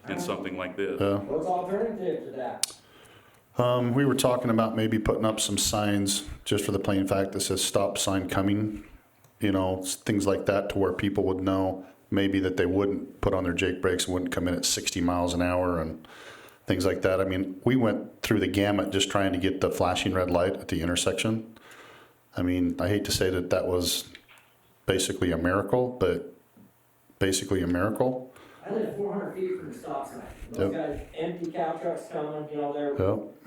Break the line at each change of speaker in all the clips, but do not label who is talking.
in something like this.
What's alternative to that?
We were talking about maybe putting up some signs just for the plain fact that says stop sign coming, things like that, to where people would know maybe that they wouldn't put on their Jake brakes and wouldn't come in at 60 miles an hour and things like that. I mean, we went through the gamut just trying to get the flashing red light at the intersection. I mean, I hate to say that was basically a miracle, but basically a miracle.
I live 400 feet from the stop sign. Those guys, empty cow trucks coming, they're,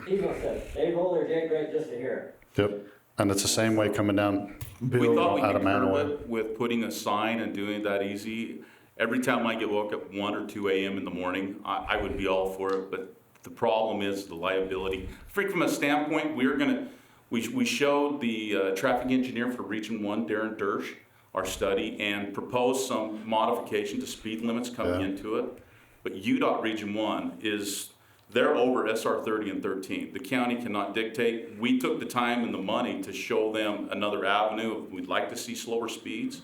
people said, they roll their Jake brake just to hear it.
Yep. And it's the same way coming down
We thought we
out
could
of
curb
Manaway.
it with putting a sign and doing it that easy. Every time I get woke up 1 or 2 a.m. in the morning, I would be all for it, but the problem is the liability. From a standpoint, we showed the traffic engineer for Region 1, Darren Dersch, our study, and proposed some modification to speed limits coming into it. But UDOT Region 1 they're over SR 30 and 13. The county cannot dictate. We took the time and the money to show them another avenue. We'd like to see slower speeds,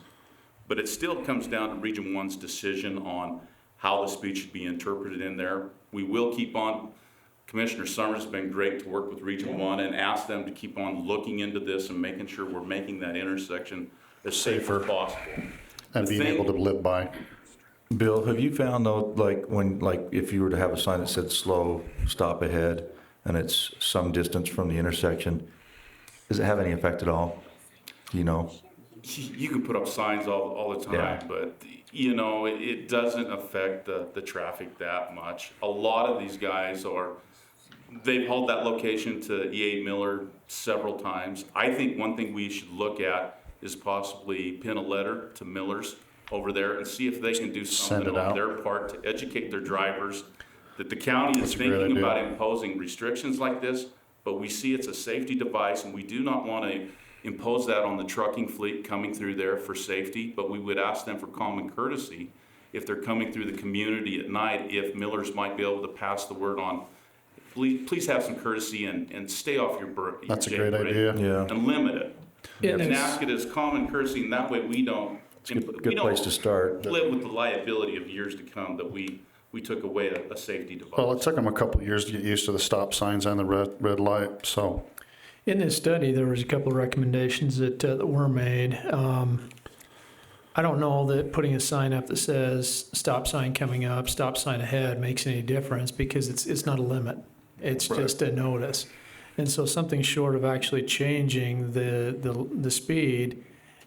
but it still comes down to Region 1's decision on how the speed should be interpreted in there. We will keep on. Commissioner Summers has been great to work with Region 1 and ask them to keep on looking into this and making sure we're making that intersection as safe as possible.
And being able to live by.
Bill, have you found though, if you were to have a sign that said slow, stop ahead, and it's some distance from the intersection, does it have any effect at all?
You can put up signs all the time, but it doesn't affect the traffic that much. A lot of these guys they've hauled that location to EA Miller several times. I think one thing we should look at is possibly pin a letter to Miller's over there and see if they can do something on their part to educate their drivers that the county is thinking about imposing restrictions like this, but we see it's a safety device and we do not want to impose that on the trucking fleet coming through there for safety, but we would ask them for common courtesy if they're coming through the community at night, if Miller's might be able to pass the word on, please have some courtesy and stay off your brake.
That's a great idea.
Yeah.
And limit it. And ask it as common courtesy, and that way we don't.
It's a good place to start.
Live with the liability of years to come that we took away a safety device.
Well, it took them a couple of years to get used to the stop signs and the red light, so.
In this study, there was a couple of recommendations that were made. I don't know that putting a sign up that says stop sign coming up, stop sign ahead makes any difference because it's not a limit. It's just a notice. And so something short of actually changing the speed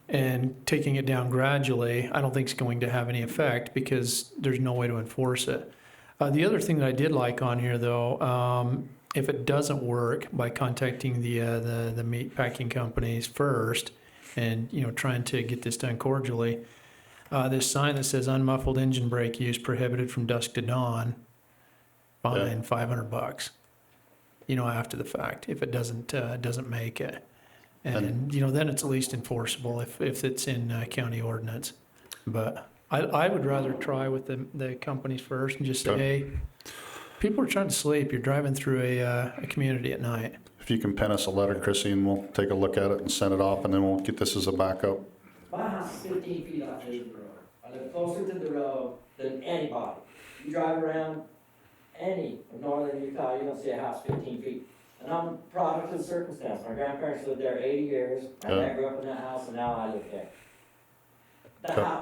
and taking it down gradually, I don't think is going to have any effect because there's no way to enforce it. The other thing that I did like on here, though, if it doesn't work, by contacting the meat packing companies first and trying to get this done cordially, this sign that says unmuffled engine brake use prohibited from dusk to dawn, fine, $500. After the fact, if it doesn't make it. And then it's at least enforceable if it's in county ordinance. But I would rather try with the companies first and just say, hey, people are trying to sleep. You're driving through a community at night.
If you can pen us a letter, Chrissy, and we'll take a look at it and send it off, and then we'll get this as a backup.
My house is 15 feet off the road. I live closer to the road than anybody. You drive around any of northern Utah, you don't see a house 15 feet. And I'm a product of the circumstance. My grandparents lived there 80 years. My dad grew up in that house, and now I live there.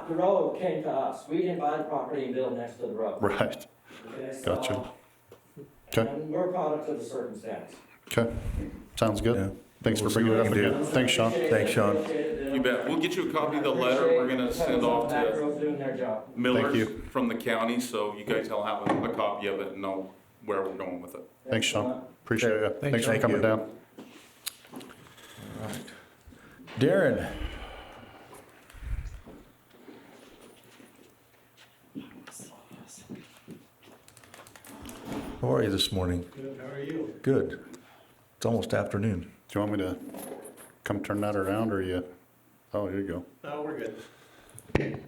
The road came to us. We didn't buy the property and build next to the road.
Right.
Okay,
Gotcha. Okay.
And we're products of the circumstance.
Okay. Sounds good.
Yeah.
Thanks for
We'll see
bringing it
what
up
we can
again.
do.
Thanks, Sean.
Thanks, Sean.
You bet. We'll get you a copy of the letter we're going to send off to
Doing their job.
Miller's
you.
from the county, so you guys will have a copy of it and know where we're going with it.
Thanks, Sean. Appreciate it. Thanks for
Thank
coming
you.
down.
Darren. How are you this morning?
Good, how are you?
Good. It's almost afternoon.
Do you want me to come turn that around, or you? Oh, here you go.
No, we're good.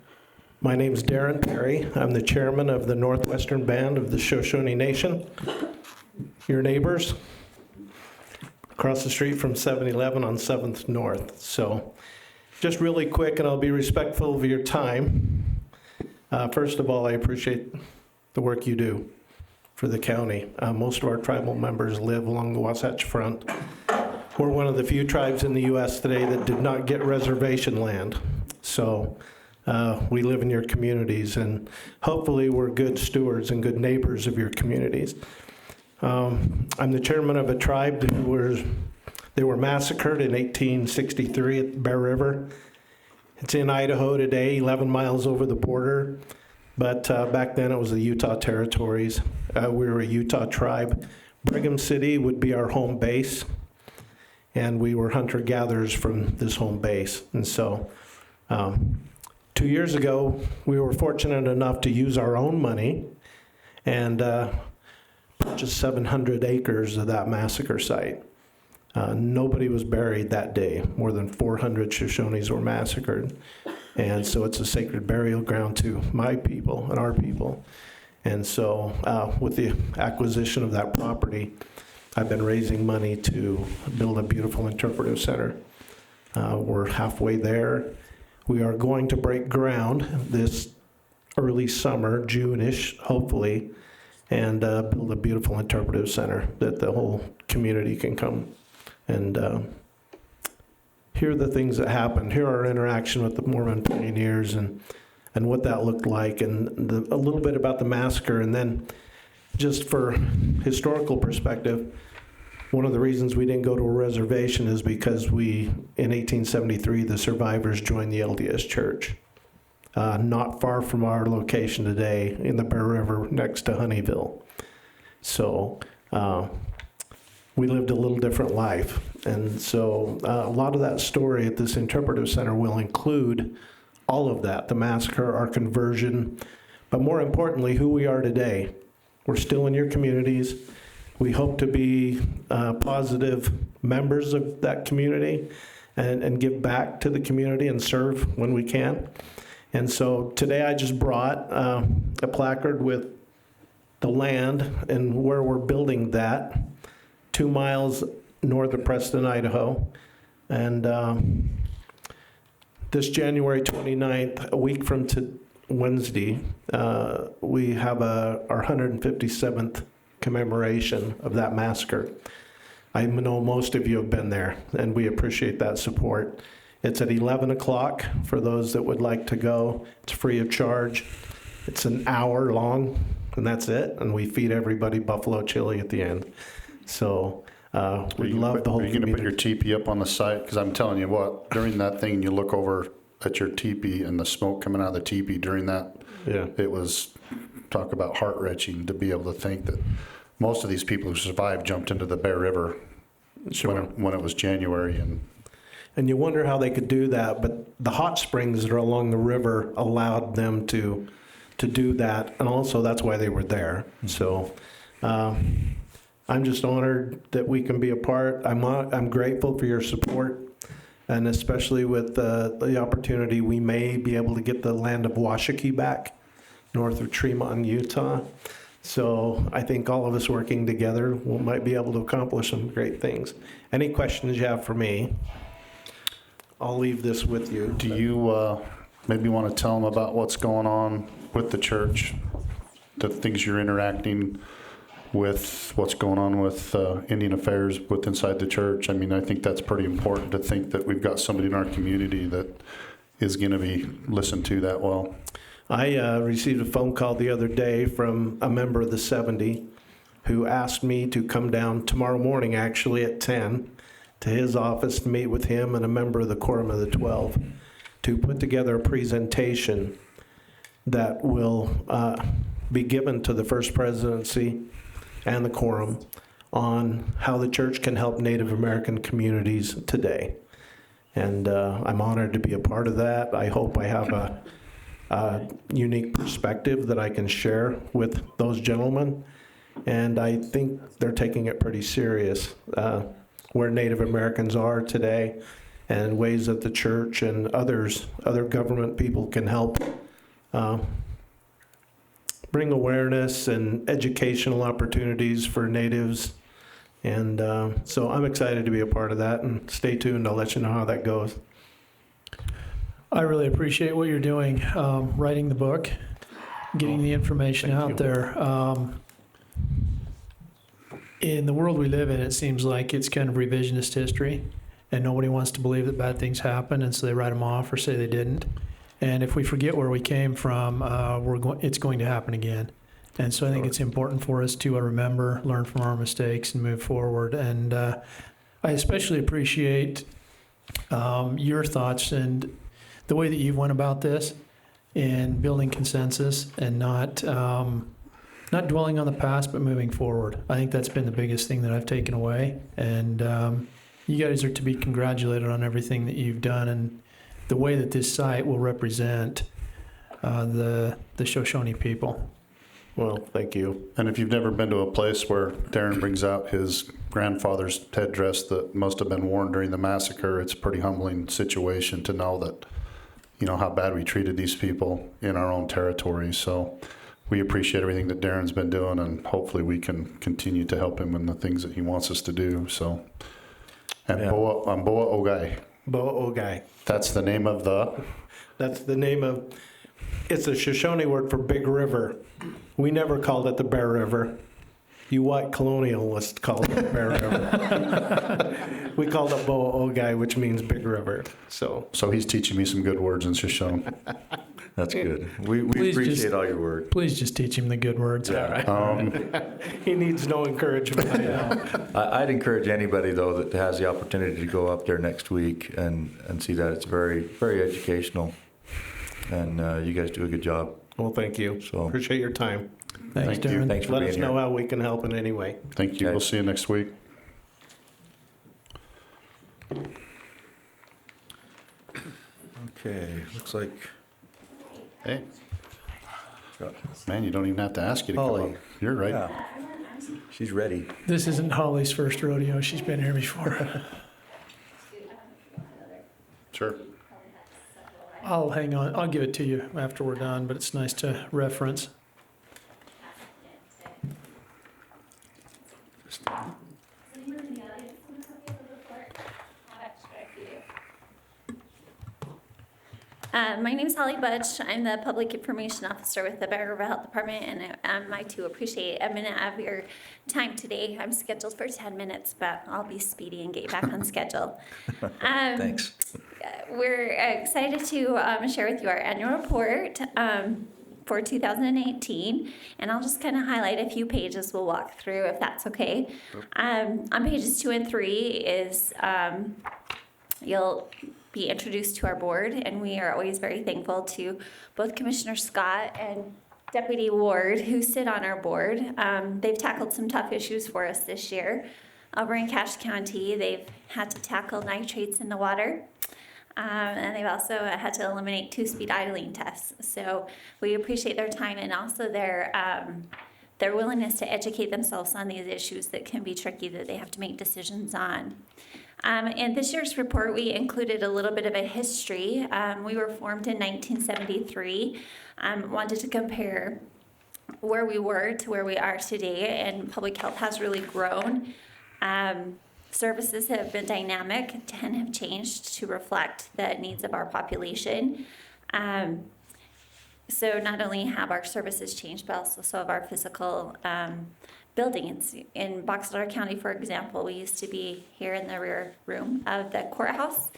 My name's Darren Perry. I'm the chairman of the Northwestern Band of the Shoshone Nation. Your neighbors, across the street from 7-Eleven on 7th North. So just really quick, and I'll be respectful of your time. First of all, I appreciate the work you do for the county. Most of our tribal members live along the Wasatch Front. We're one of the few tribes in the U.S. today that did not get reservation land. So we live in your communities, and hopefully we're good stewards and good neighbors of your communities. I'm the chairman of a tribe they were massacred in 1863 at Bear River. It's in Idaho today, 11 miles over the border, but back then it was the Utah territories. We were a Utah tribe. Brigham City would be our home base, and we were hunter-gatherers from this home base. And so 2 years ago, we were fortunate enough to use our own money and purchase 700 acres of that massacre site. Nobody was buried that day. More than 400 Shoshones were massacred. And so it's a sacred burial ground to my people and our people. And so with the acquisition of that property, I've been raising money to build a beautiful interpretive center. We're halfway there. We are going to break ground this early summer, June-ish, hopefully, and build a beautiful interpretive center that the whole community can come and hear the things that happened, hear our interaction with the Mormon pioneers and what that looked like, and a little bit about the massacre. And then just for historical perspective, one of the reasons we didn't go to a reservation is because in 1873, the survivors joined the LDS Church, not far from our location today in the Bear River next to Honeyville. So we lived a little different life. And so a lot of that story at this interpretive center will include all of that, the massacre, our conversion, but more importantly, who we are today. We're still in your communities. We hope to be positive members of that community and give back to the community and serve when we can. And so today I just brought a placard with the land and where we're building that, 2 miles north of Preston, Idaho. And this January 29th, a week from Wednesday, we have our 157th commemoration of that massacre. I know most of you have been there, and we appreciate that support. It's at 11 o'clock for those that would like to go. It's free of charge. It's an hour long, and that's it. And we feed everybody buffalo chili at the end. So we love the whole community. Are you going to put your teepee up on the site? Because I'm telling you what, during that thing, you look over at your teepee and the smoke coming out of the teepee during that, yeah, it was, talk about heart-wrenching to be able to think that most of these people who survived jumped into the Bear River, sure, when it was January. And you wonder how they could do that, but the hot springs that are along the river allowed them to do that, and also that's why they were there. So I'm just honored that we can be a part. I'm grateful for your support, and especially with the opportunity we may be able to get the land of Washakie back north of Tremont, Utah. So I think all of us working together might be able to accomplish some great things. Any questions you have for me? I'll leave this with you. Do you maybe want to tell them about what's going on with the church, the things you're interacting with, what's going on with Indian affairs with inside the church? I mean, I think that's pretty important to think that we've got somebody in our community that is going to be listened to that well. I received a phone call the other day from a member of the 70 who asked me to come down tomorrow morning, actually at 10, to his office to meet with him and a member of the Quorum of the 12 to put together a presentation that will be given to the First Presidency and the Quorum on how the church can help Native American communities today. And I'm honored to be a part of that. I hope I have a unique perspective that I can share with those gentlemen. And I think they're taking it pretty serious, where Native Americans are today and ways that the church and other government people can help bring awareness and educational opportunities for natives. And so I'm excited to be a part of that, and stay tuned. I'll let you know how that goes.
I really appreciate what you're doing, writing the book. getting the information
Thank
out
you.
there. In the world we live in, it seems like it's kind of revisionist history, and nobody wants to believe that bad things happen, and so they write them off or say they didn't. And if we forget where we came from, it's going to happen again. And so I think it's important for us to remember, learn from our mistakes, and move forward. And I especially appreciate your thoughts and the way that you've went about this in building consensus and not dwelling on the past, but moving forward. I think that's been the biggest thing that I've taken away. And you guys are to be congratulated on everything that you've done and the way that this site will represent the Shoshone people.
Well, thank you.
And if you've never been to a place where Darren brings out his grandfather's headdress that must have been worn during the massacre, it's a pretty humbling situation to know that, you know, how bad we treated these people in our own territory. So we appreciate everything that Darren's been doing, and hopefully we can continue to help him in the things that he wants us to do. So, and
Yeah.
Boa Ogai,
Boa Ogai.
that's the name of
That's the name of, it's a Shoshone word for big river. We never called it the Bear River. You white colonialists called it the Bear River. We called it Boa Ogai, which means big river. So
So he's teaching me some good words in Shoshone.
That's good. We
Please
appreciate
just-
all your work.
Please just teach him the good words.
he needs no encouragement.
I'd encourage anybody, though, that has the opportunity to go up there next week and see that. It's very, very educational. And you guys do a good job.
Well, thank you.
So-
Appreciate your time.
Thanks,
Thank you.
Darren.
Thanks for
Let
being
us
here.
know how we can help in any way.
Thank you.
Okay.
We'll see you next week.
Okay, looks like
Hey. Man, you don't even have to ask you to come
Holly.
up. You're right.
Yeah. She's ready.
This isn't Holly's first rodeo. She's been here before.
Sure.
I'll hang on. I'll give it to you after we're done, but it's nice to reference.
My name is Holly Butch. I'm the Public Information Officer with the Bear River Health Department, and I too appreciate a minute of your time today. I'm scheduled for 10 minutes, but I'll be speedy and get back on schedule.
Thanks.
We're excited to share with you our annual report for 2018, and I'll just kind of highlight a few pages we'll walk through if that's okay. On pages 2 and 3 is you'll be introduced to our board, and we are always very thankful to both Commissioner Scott and Deputy Ward who sit on our board. They've tackled some tough issues for us this year. Over in Cache County, they've had to tackle nitrates in the water. And they've also had to eliminate 2-speed idling tests. So we appreciate their time and also their willingness to educate themselves on these issues that can be tricky, that they have to make decisions on. In this year's report, we included a little bit of a history. We were formed in 1973. Wanted to compare where we were to where we are today, and public health has really grown. Services have been dynamic and have changed to reflect the needs of our population. So not only have our services changed, but also so have our physical buildings. In Box Elder County, for example, we used to be here in the rear room of the courthouse,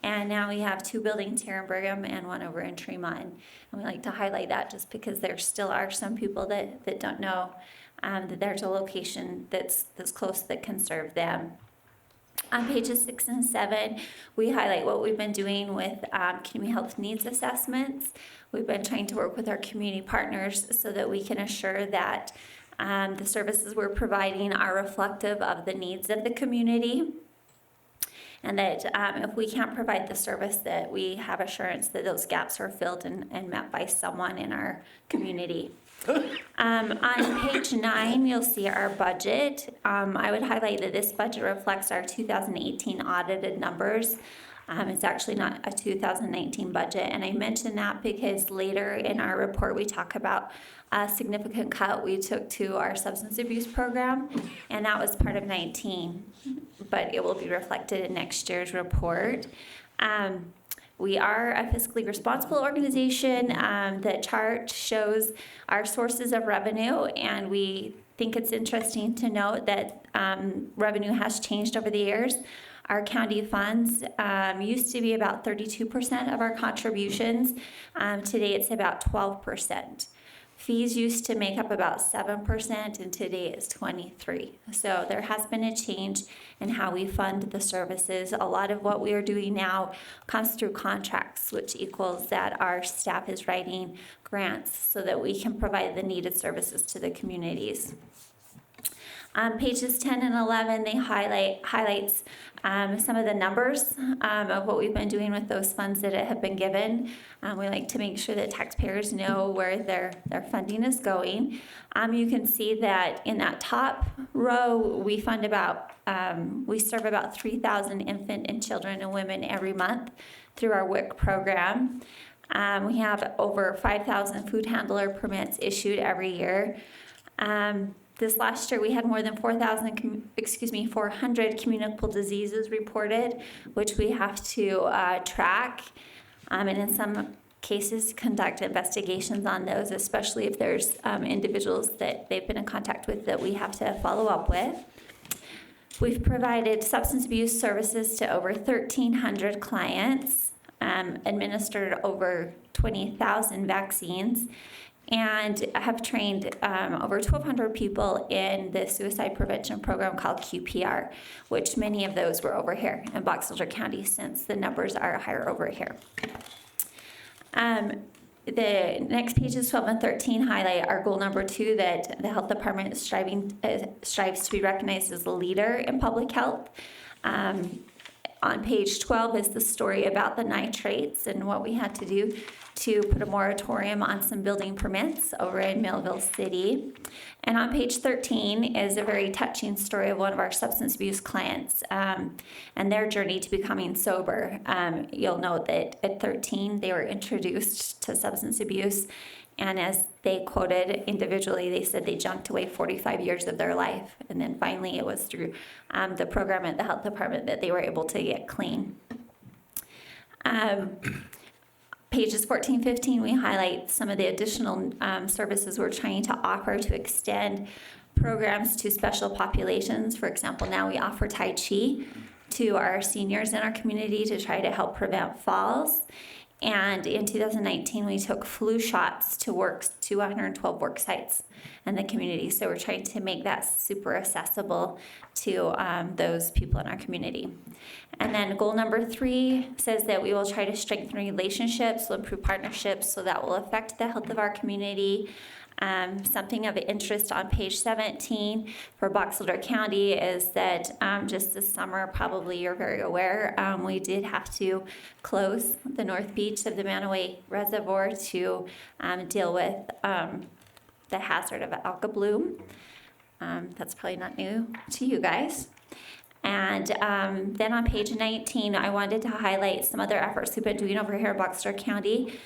and now we have 2 buildings here in Brigham and 1 over in Tremont. And we like to highlight that just because there still are some people that don't know that there's a location that's close that can serve them. On pages 6 and 7, we highlight what we've been doing with community health needs assessments. We've been trying to work with our community partners so that we can assure that the services we're providing are reflective of the needs of the community, and that if we can't provide the service, that we have assurance that those gaps are filled and met by someone in our community. On page 9, you'll see our budget. I would highlight that this budget reflects our 2018 audited numbers. It's actually not a 2019 budget, and I mention that because later in our report we talk about a significant cut we took to our substance abuse program, and that was part of 19, but it will be reflected in next year's report. We are a fiscally responsible organization. The chart shows our sources of revenue, and we think it's interesting to note that revenue has changed over the years. Our county funds used to be about 32% of our contributions. Today it's about 12%. Fees used to make up about 7%, and today it's 23%. So there has been a change in how we fund the services. A lot of what we are doing now comes through contracts, which equals that our staff is writing grants so that we can provide the needed services to the communities. Pages 10 and 11, they highlights some of the numbers of what we've been doing with those funds that have been given. We like to make sure that taxpayers know where their funding is going. You can see that in that top row, we fund we serve about 3,000 infant and children and women every month through our WIC program. We have over 5,000 food handler permits issued every year. This last year, we had more than 400 communicable diseases reported, which we have to track, and in some cases conduct investigations on those, especially if there's individuals that they've been in contact with that we have to follow up with. We've provided substance abuse services to over 1,300 clients, administered over 20,000 vaccines, and have trained over 1,200 people in the suicide prevention program called QPR, which many of those were over here in Box Elder County, since the numbers are higher over here. The next pages 12 and 13 highlight our goal number 2, that the health department strives to be recognized as a leader in public health. On page 12 is the story about the nitrates and what we had to do to put a moratorium on some building permits over in Millville City. And on page 13 is a very touching story of one of our substance abuse clients and their journey to becoming sober. You'll note that at 13, they were introduced to substance abuse, and as they quoted individually, they said they junked away 45 years of their life. And then finally, it was through the program at the health department that they were able to get clean. Pages 14, 15, we highlight some of the additional services we're trying to offer to extend programs to special populations. For example, now we offer Tai Chi to our seniors in our community to try to help prevent falls. And in 2019, we took flu shots to 212 work sites in the community. So we're trying to make that super accessible to those people in our community. And then goal number 3 says that we will try to strengthen relationships, will improve partnerships, so that will affect the health of our community. Something of interest on page 17 for Box Elder County is that just this summer, probably you're very aware, we did have to close the north beach of the Manaway Reservoir to deal with the hazard of alga bloom. That's probably not new to you guys. And then on page 19, I wanted to highlight some other efforts we've been doing over here in Box Elder County.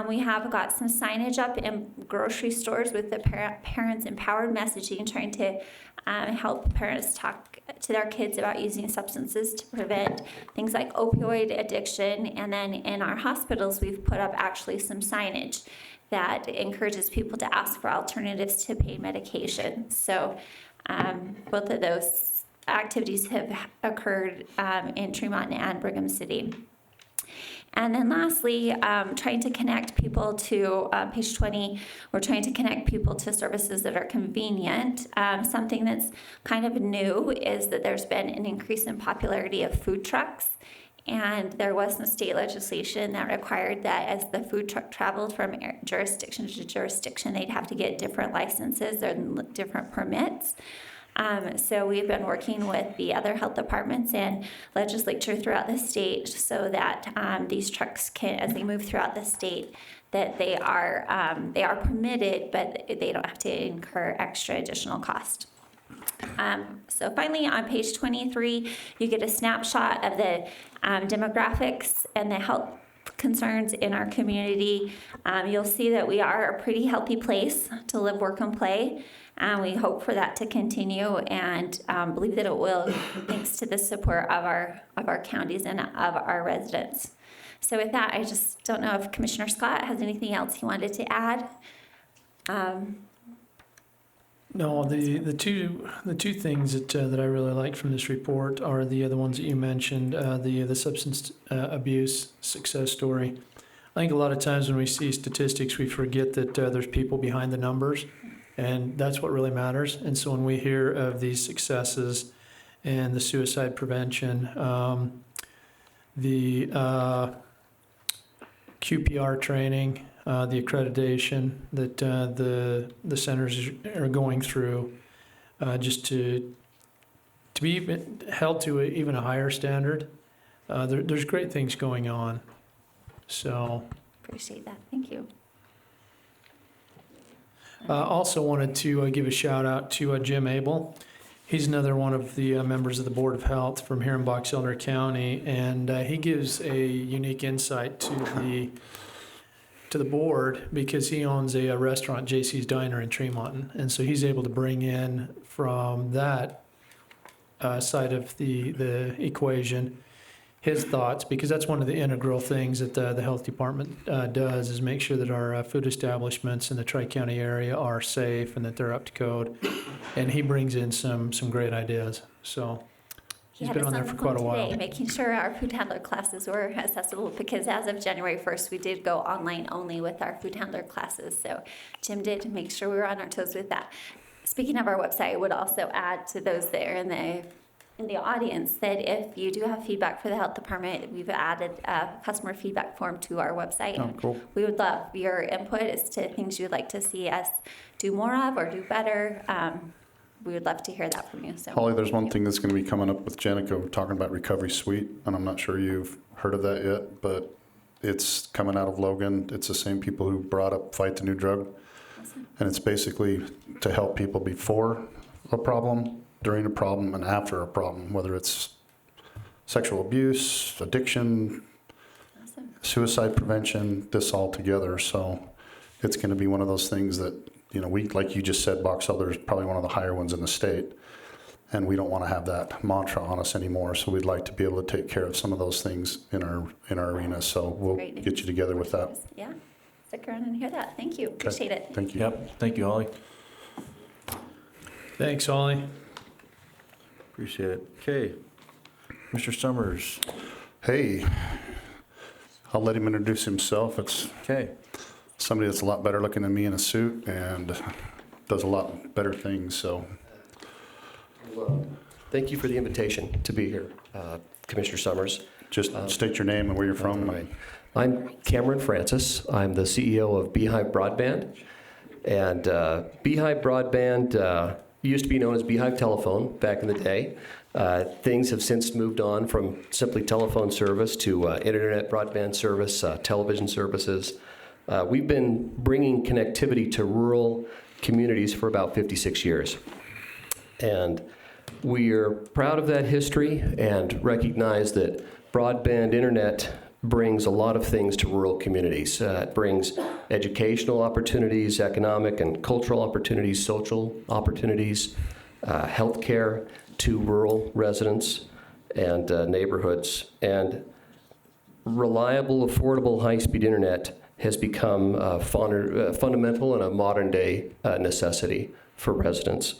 We have got some signage up in grocery stores with the parents empowered messaging, trying to help parents talk to their kids about using substances to prevent things like opioid addiction. And then in our hospitals, we've put up actually some signage that encourages people to ask for alternatives to pain medication. So both of those activities have occurred in Tremont and Brigham City. And then lastly, trying to connect people to, page 20, we're trying to connect people to services that are convenient. Something that's kind of new is that there's been an increase in popularity of food trucks. And there was some state legislation that required that as the food truck traveled from jurisdiction to jurisdiction, they'd have to get different licenses and different permits. So we've been working with the other health departments and legislature throughout the state so that these trucks can, as they move throughout the state, that they are permitted, but they don't have to incur extra additional cost. So finally, on page 23, you get a snapshot of the demographics and the health concerns in our community. You'll see that we are a pretty healthy place to live, work, and play. We hope for that to continue, and believe that it will, thanks to the support of our counties and of our residents. So with that, I just don't know if Commissioner Scott has anything else he wanted to add.
No, the two things that I really like from this report are the other ones that you mentioned, the substance abuse success story. I think a lot of times when we see statistics, we forget that there's people behind the numbers, and that's what really matters. And so when we hear of these successes and the suicide prevention, the QPR training, the accreditation that the centers are going through, just to be even held to even a higher standard. There's great things going on. So
Appreciate that. Thank you.
also wanted to give a shout out to Jim Abel. He's another one of the members of the Board of Health from here in Box Elder County, and he gives a unique insight to the board because he owns a restaurant, JC's Diner in Tremont, and so he's able to bring in from that side of the equation his thoughts, because that's one of the integral things that the health department does, is make sure that our food establishments in the Tri-County area are safe and that they're up to code. And he brings in some great ideas. So
He
he's
had
been
us
on there
the
for
phone
quite a while.
today, making sure our food handler classes were accessible, because as of January 1st, we did go online only with our food handler classes. So Jim did make sure we were on our toes with that. Speaking of our website, I would also add to those there in the audience that if you do have feedback for the health department, we've added a customer feedback form to our website.
Oh, cool.
We would love your input as to things you'd like to see us do more of or do better. We would love to hear that from you. So,
Holly, there's one thing that's going to be coming up with Jenico, talking about Recovery Suite, and I'm not sure you've heard of that yet, but it's coming out of Logan. It's the same people who brought up Fight the New Drug, and it's basically to help people before a problem, during a problem, and after a problem, whether it's sexual abuse, addiction,
awesome.
suicide prevention, this all together. So it's going to be one of those things that, you know, we, like you just said, Box Elder is probably one of the higher ones in the state, and we don't want to have that mantra on us anymore. So we'd like to be able to take care of some of those things in our arena. So we'll
Great news.
get you together with that.
Yeah, stick around and hear that. Thank you. Appreciate it.
Thank you.
Yep, thank you, Holly.
Thanks, Holly.
Appreciate it. Okay, Mr. Summers.
Hey, I'll let him introduce himself. It's
Okay,
somebody that's a lot better looking than me in a suit and does a lot better things. So
Well, thank you for the invitation to be here, Commissioner Summers.
just state your name and where you're from.
All right. I'm Cameron Francis. I'm the CEO of Beehive Broadband. And Beehive Broadband used to be known as Beehive Telephone back in the day. Things have since moved on from simply telephone service to internet broadband service, television services. We've been bringing connectivity to rural communities for about 56 years. And we are proud of that history and recognize that broadband internet brings a lot of things to rural communities. It brings educational opportunities, economic and cultural opportunities, social opportunities, healthcare to rural residents and neighborhoods. And reliable, affordable, high-speed internet has become fundamental and a modern-day necessity for residents.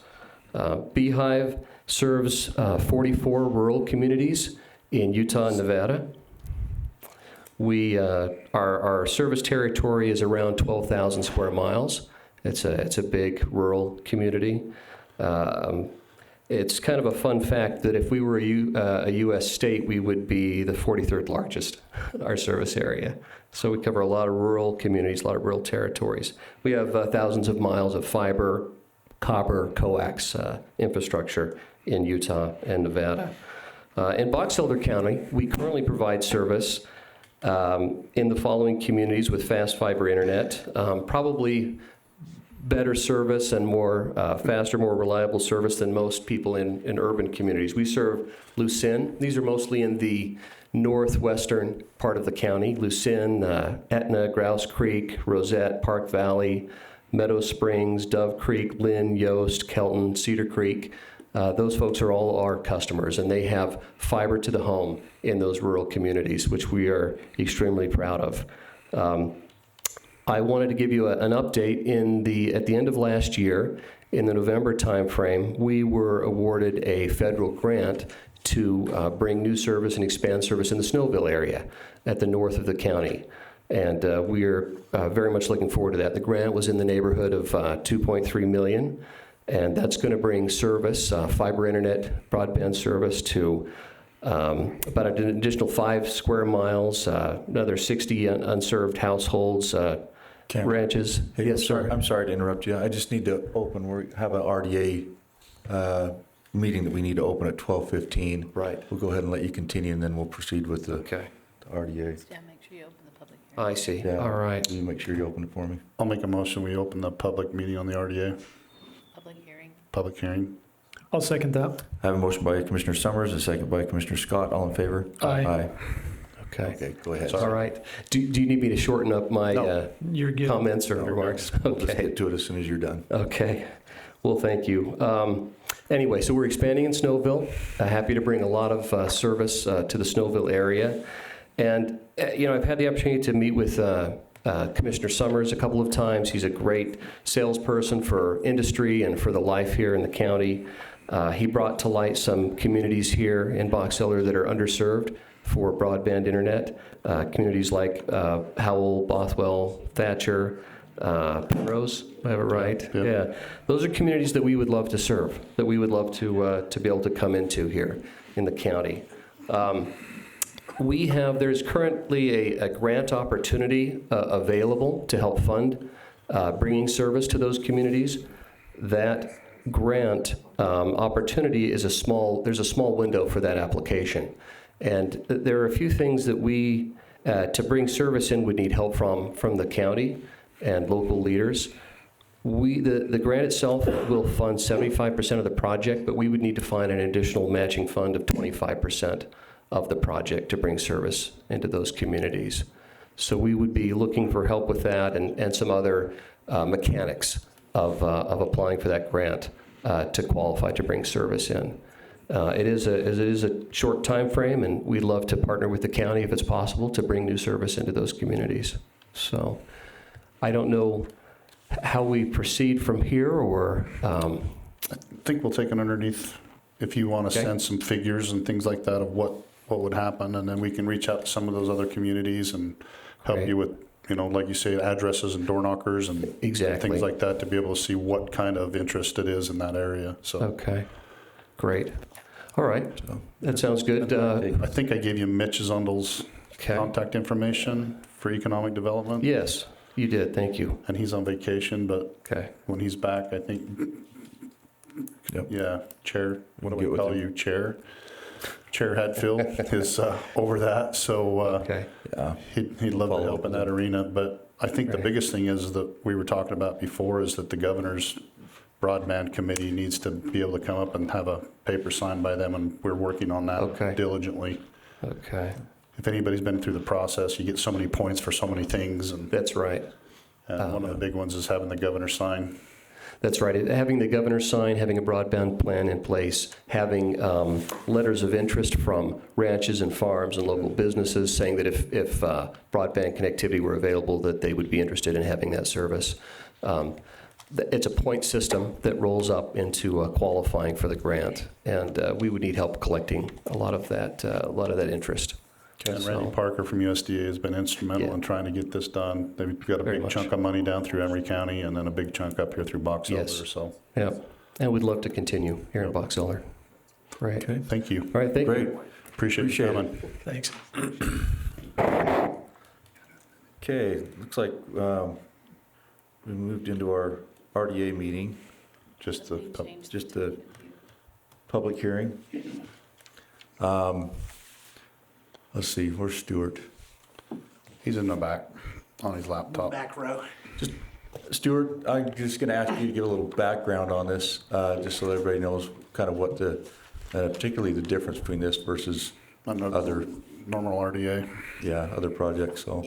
Beehive serves 44 rural communities in Utah and Nevada. Our service territory is around 12,000 square miles. It's a big rural community. It's kind of a fun fact that if we were a U.S. state, we would be the 43rd largest, our service area. So we cover a lot of rural communities, a lot of rural territories. We have thousands of miles of fiber, copper, coax infrastructure in Utah and Nevada. In Box Elder County, we currently provide service in the following communities with fast fiber internet, probably better service and more faster, more reliable service than most people in urban communities. We serve Lucin. These are mostly in the northwestern part of the county. Lucin, Etna, Grouse Creek, Rosette, Park Valley, Meadow Springs, Dove Creek, Lynn, Yost, Kelton, Cedar Creek. those folks are all our customers, and they have fiber to the home in those rural communities, which we are extremely proud of. I wanted to give you an update. At the end of last year, in the November timeframe, we were awarded a federal grant to bring new service and expand service in the Snowville area at the north of the county. And we are very much looking forward to that. The grant was in the neighborhood of $2.3 million, and that's going to bring service, fiber internet, broadband service to about an additional 5 square miles, another 60 unserved households, ranches.
Hey,
Yes, sir.
I'm sorry to interrupt you. I just need to open, we have an RDA meeting that we need to open at 12:15.
Right.
We'll go ahead and let you continue, and then we'll proceed with the
Okay.
RDA.
Yeah, make sure you open the public hearing.
I see.
Yeah.
All right.
Will you make sure you open it for me?
I'll make a motion, we open the public meeting on the RDA,
Public hearing.
public hearing.
I'll second that.
I have a motion by Commissioner Summers, a second by Commissioner Scott. All in favor?
Aye.
Aye.
Okay.
Okay, go ahead.
All right. Do you need me to shorten up my
No.
You're good.
comments or
No,
remarks?
We'll just
Okay.
get to it as soon as you're done.
Okay. Well, thank you. Anyway, so we're expanding in Snowville. Happy to bring a lot of service to the Snowville area. And, I've had the opportunity to meet with Commissioner Summers a couple of times. He's a great salesperson for industry and for the life here in the county. He brought to light some communities here in Box Elder that are underserved for broadband internet. Communities like Howell, Bothwell, Thatcher, Penrose, I have it right?
Yeah.
Yeah. Those are communities that we would love to serve, that we would love to be able to come into here in the county. There's currently a grant opportunity available to help fund bringing service to those communities. That grant opportunity there's a small window for that application. And there are a few things that we, to bring service in, would need help from the county and local leaders. The grant itself will fund 75% of the project, but we would need to find an additional matching fund of 25% of the project to bring service into those communities. So we would be looking for help with that and some other mechanics of applying for that grant to qualify to bring service in. It is a short time frame, and we'd love to partner with the county if it's possible to bring new service into those communities. So I don't know how we proceed from here, or
I think we'll take it underneath, if you want to
Okay.
send some figures and things like that of what would happen, and then we can reach out to some of those other communities and help
Great.
you with, like you say, addresses and door knockers and
Exactly.
things like that, to be able to see what kind of interest it is in that area. So
Okay, great. All right, that sounds good.
I think I gave you Mitch Zundel's
Okay.
contact information for economic development.
Yes, you did, thank you.
And he's on vacation, but
Okay,
when he's back, I think,
Yep.
yeah, Chair, what do
Get
we
with
call
him.
you, Chair Hadfield is over that, so
okay,
Yeah.
he'd love to
Follow
help
up
in
with
that arena. But I think the
Right.
biggest thing is that we were talking about before is that the governor's broadband committee needs to be able to come up and have a paper signed by them, and we're working on
Okay.
that diligently.
okay.
If anybody's been through the process, you get so many points for so many things, and
That's right.
one of the big ones is having the governor sign.
That's right. Having the governor sign, having a broadband plan in place, having letters of interest from ranches and farms and local businesses saying that if broadband connectivity were available, that they would be interested in having that service. It's a point system that rolls up into qualifying for the grant, and we would need help collecting a lot of that interest.
And
So-
Randy Parker from USDA has been instrumental
Yeah.
in trying to get this done. They've got a
Very
big
much.
chunk of money down through Emery County, and then a big chunk up here through Box Elder,
Yes.
so
Yeah, and we'd love to continue here in
Yep.
Box Elder. Right.
Okay,
thank you.
All right, thank
great.
you.
Appreciate you
Appreciate
coming.
Thanks.
Okay, looks like we moved into our RDA meeting,
Just
Nothing
the,
changed.
just the public hearing. Let's see, where's Stuart?
he's in the back on his laptop.
Back row.
Stuart, I'm just going to ask you to give a little background on this, just so everybody knows kind of what particularly the difference between this versus
Another normal RDA.
other projects, so.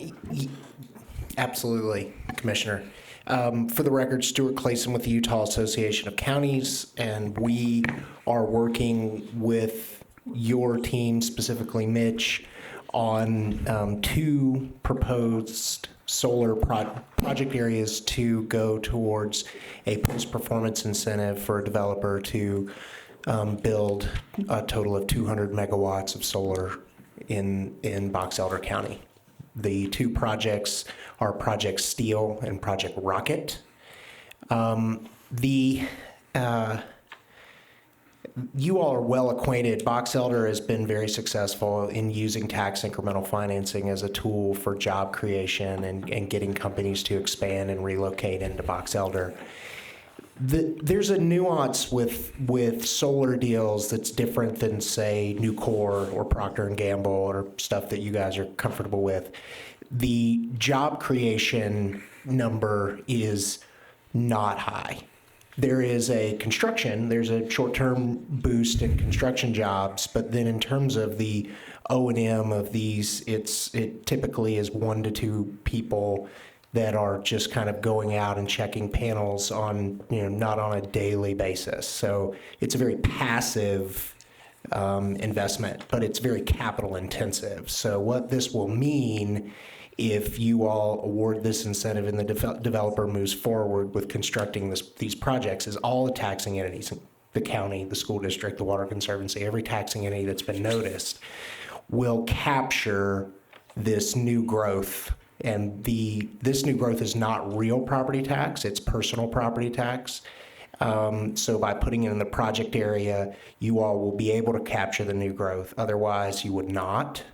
Absolutely, Commissioner.
For the record, Stuart Clayson with the Utah Association of Counties, and we are working with your team, specifically Mitch, on 2 proposed solar project areas to go towards a post-performance incentive for a developer to build a total of 200 megawatts of solar in Box Elder County. The 2 projects are Project Steel and Project Rocket. You all are well acquainted. Box Elder has been very successful in using tax incremental financing as a tool for job creation and getting companies to expand and relocate into Box Elder. There's a nuance with solar deals that's different than, say, Nucor or Procter & Gamble or stuff that you guys are comfortable with. The job creation number is not high. There's a short-term boost in construction jobs, but then in terms of the O&M of these, it typically is 1 to 2 people that are just kind of going out and checking panels on, not on a daily basis. So it's a very passive investment, but it's very capital intensive. So what this will mean, if you all award this incentive and the developer moves forward with constructing these projects, is all the taxing entities, the county, the school district, the water conservancy, every taxing entity that's been noticed, will capture this new growth. And this new growth is not real property tax, it's personal property tax. So by putting it in the project area, you all will be able to capture the new growth. Otherwise, you would not.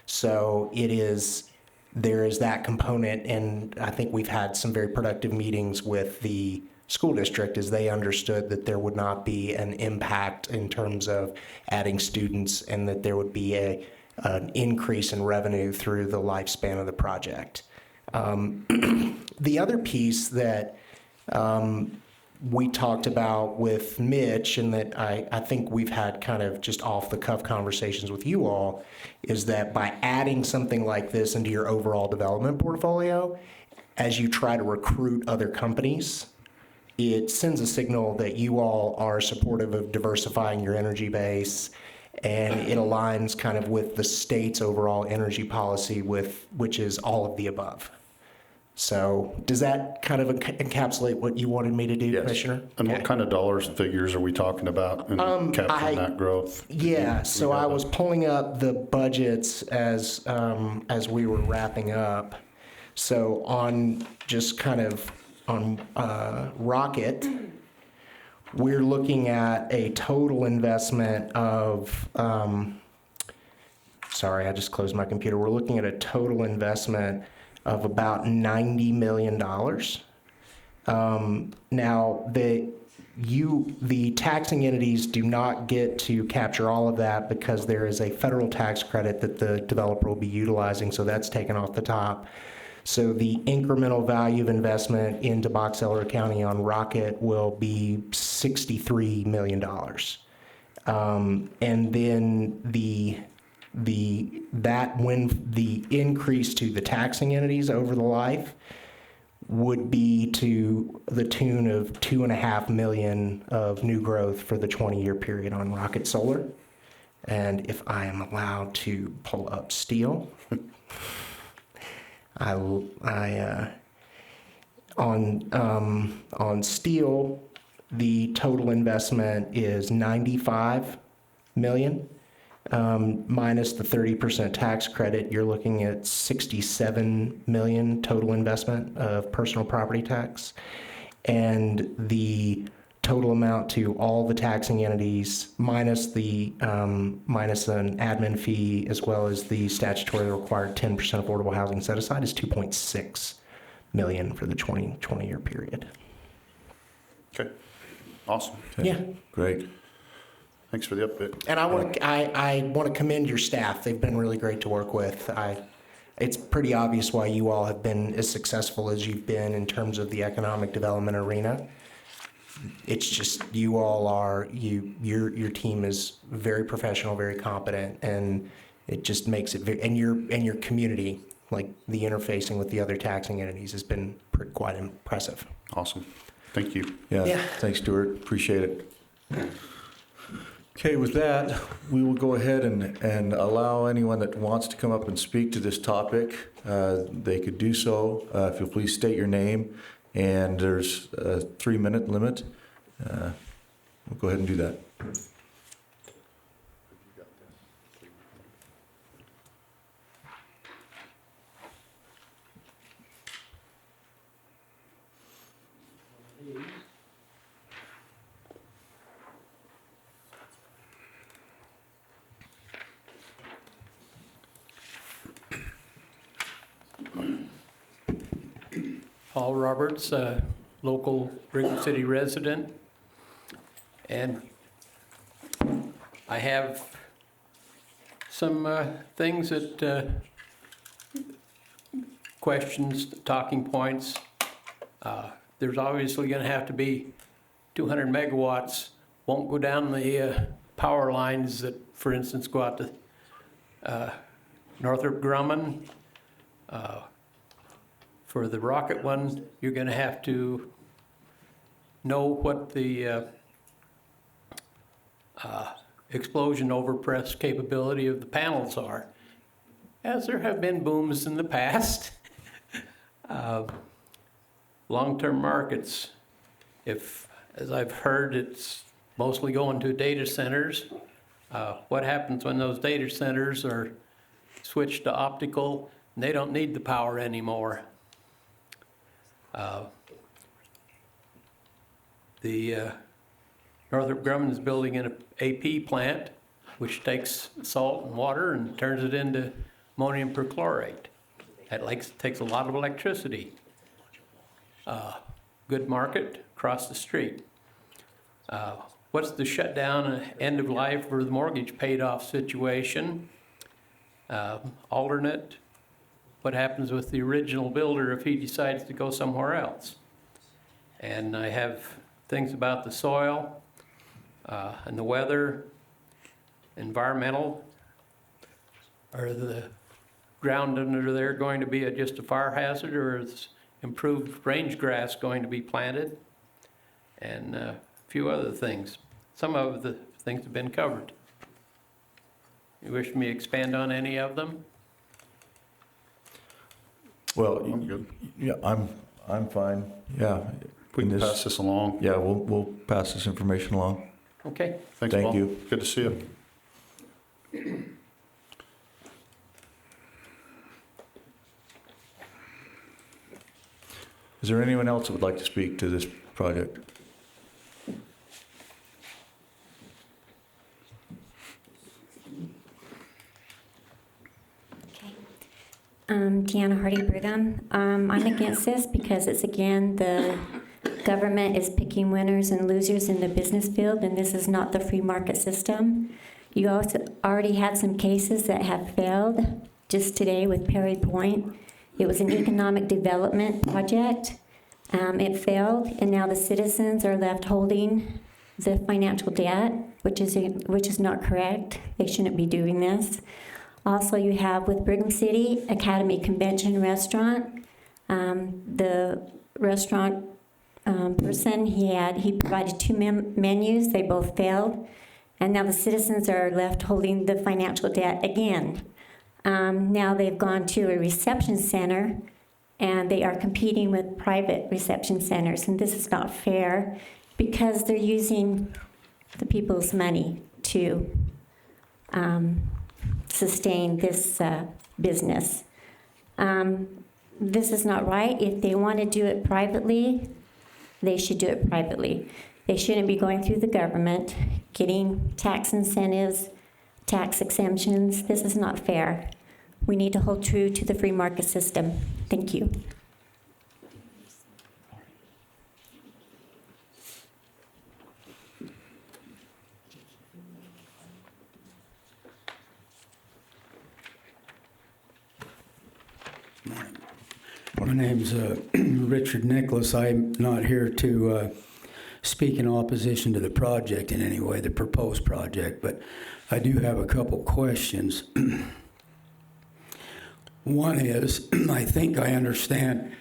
So there is that component, and I think we've had some very productive meetings with the school district as they understood that there would not be an impact in terms of adding students and that there would be an increase in revenue through the lifespan of the project. The other piece that we talked about with Mitch, and that I think we've had kind of just off-the-cuff conversations with you all, is that by adding something like this into your overall development portfolio, as you try to recruit other companies, it sends a signal that you all are supportive of diversifying your energy base, and it aligns kind of with the state's overall energy policy, which is all of the above. So does that kind of encapsulate what you wanted me to do,
Yes.
Commissioner?
And what kind of dollars and figures are we talking about in capturing that growth?
Yeah, so I was pulling up the budgets as we were wrapping up. So on Rocket, we're looking at a total investment of, sorry, I just closed my computer. We're looking at a total investment of about $90 million. Now, the taxing entities do not get to capture all of that because there is a federal tax credit that the developer will be utilizing, so that's taken off the top. So the incremental value of investment into Box Elder County on Rocket will be $63 million. And then when the increase to the taxing entities over the life would be to the tune of $2.5 million of new growth for the 20-year period on Rocket Solar. And if I am allowed to pull up Steel, on Steel, the total investment is $95 million. Minus the 30% tax credit, you're looking at $67 million total investment of personal property tax. And the total amount to all the taxing entities, minus an admin fee, as well as the statutory required 10% affordable housing set aside, is $2.6 million for the 20-year period.
Okay, awesome.
Okay.
Yeah.
Great.
Thanks for the update.
And I want to commend your staff. They've been really great to work with. It's pretty obvious why you all have been as successful as you've been in terms of the economic development arena. It's just you all are your team is very professional, very competent, and it just makes it very, and your community, like the interfacing with the other taxing entities, has been pretty quite impressive.
Awesome. Thank you.
Yeah, thanks, Stuart. Appreciate it. Okay, with that, we will go ahead and allow anyone that wants to come up and speak to this topic, they could do so. If you'll please state your name, and there's a 3-minute limit. We'll go ahead and do that.
Paul Roberts, local Brigham City resident. And I have some things that, questions, talking points. There's obviously going to have to be 200 megawatts. Won't go down the power lines that, for instance, go out to Northrop Grumman. For the rocket one, you're going to have to know what the explosion overpress capability of the panels are, as there have been booms in the past. Long-term markets, if, as I've heard, it's mostly going to data centers. What happens when those data centers are switched to optical and they don't need the power anymore? Northrop Grumman is building an AP plant, which takes salt and water and turns it into ammonium perchlorate. That takes a lot of electricity. Good market across the street. What's the shutdown and end of life or the mortgage paid off situation? Alternate. What happens with the original builder if he decides to go somewhere else? And I have things about the soil and the weather, environmental. Are the ground under there going to be just a fire hazard, or is improved range grass going to be planted? And a few other things. Some of the things have been covered. You wish me to expand on any of them?
Well,
I'm good.
yeah, I'm fine. Yeah.
We can pass this along.
Yeah, we'll pass this information along.
Okay.
Thanks,
Thank
Paul.
you.
Good to see you.
Is there anyone else that would like to speak to this project?
Deanna Hardy Brigham. I'm against this because it's, again, the government is picking winners and losers in the business field, and this is not the free market system. You also already had some cases that have failed just today with Perry Point. It was an economic development project. It failed, and now the citizens are left holding the financial debt, which is not correct. They shouldn't be doing this. Also, you have with Brigham City Academy Convention Restaurant. The restaurant person, he provided two menus. They both failed. And now the citizens are left holding the financial debt again. Now they've gone to a reception center, and they are competing with private reception centers. And this is not fair because they're using the people's money to sustain this business. This is not right. If they want to do it privately, they should do it privately. They shouldn't be going through the government, getting tax incentives, tax exemptions. This is not fair. We need to hold true to the free market system. Thank you.
My name's Richard Nicholas. I'm not here to speak in opposition to the project in any way, the proposed project, but I do have a couple questions. One is, I think I understand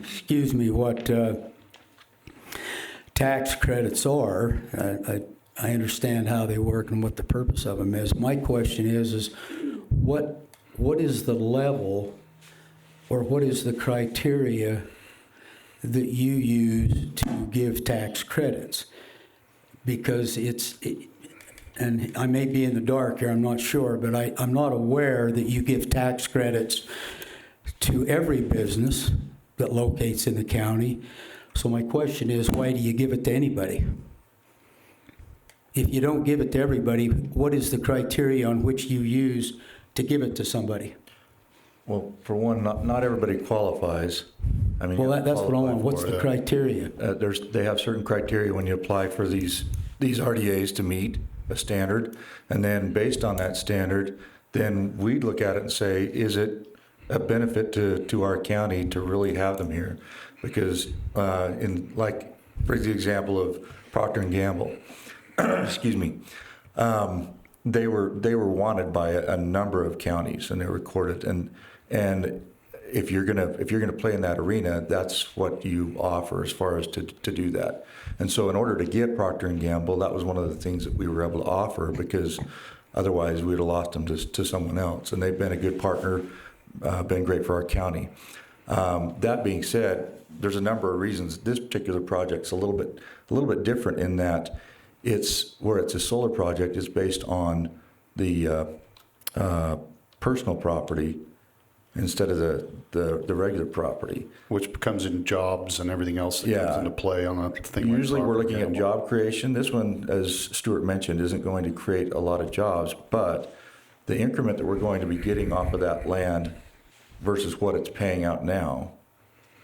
excuse me, what tax credits are. I understand how they work and what the purpose of them is. My question is what is the level or what is the criteria that you use to give tax credits? Because and I may be in the dark here, I'm not sure, but I'm not aware that you give tax credits to every business that locates in the county. So my question is, why do you give it to anybody? If you don't give it to everybody, what is the criteria on which you use to give it to somebody?
Well, for one, not everybody qualifies. I mean,
Well, that's what I want.
qualify
What's
for
the
it.
criteria?
They have certain criteria when you apply for these RDAs to meet a standard, and then based on that standard, then we look at it and say, is it a benefit to our county to really have them here? Because for the example of Procter and Gamble, excuse me, they were wanted by a number of counties, and they were recorded. And if you're gonna play in that arena, that's what you offer as far as to do that. And so, in order to get Procter and Gamble, that was one of the things that we were able to offer, because otherwise we'd have lost them to someone else. And they've been a good partner, been great for our county. That being said, there's a number of reasons this particular project's a little bit different in that it's a solar project is based on the personal property instead of the regular property.
Which comes in jobs and everything else that
Yeah.
comes into play on a thing like
Usually we're looking at
Procter &
job creation. This one, as Stuart mentioned, isn't going to create a lot of jobs, but the increment that we're going to be getting off of that land versus what it's paying out now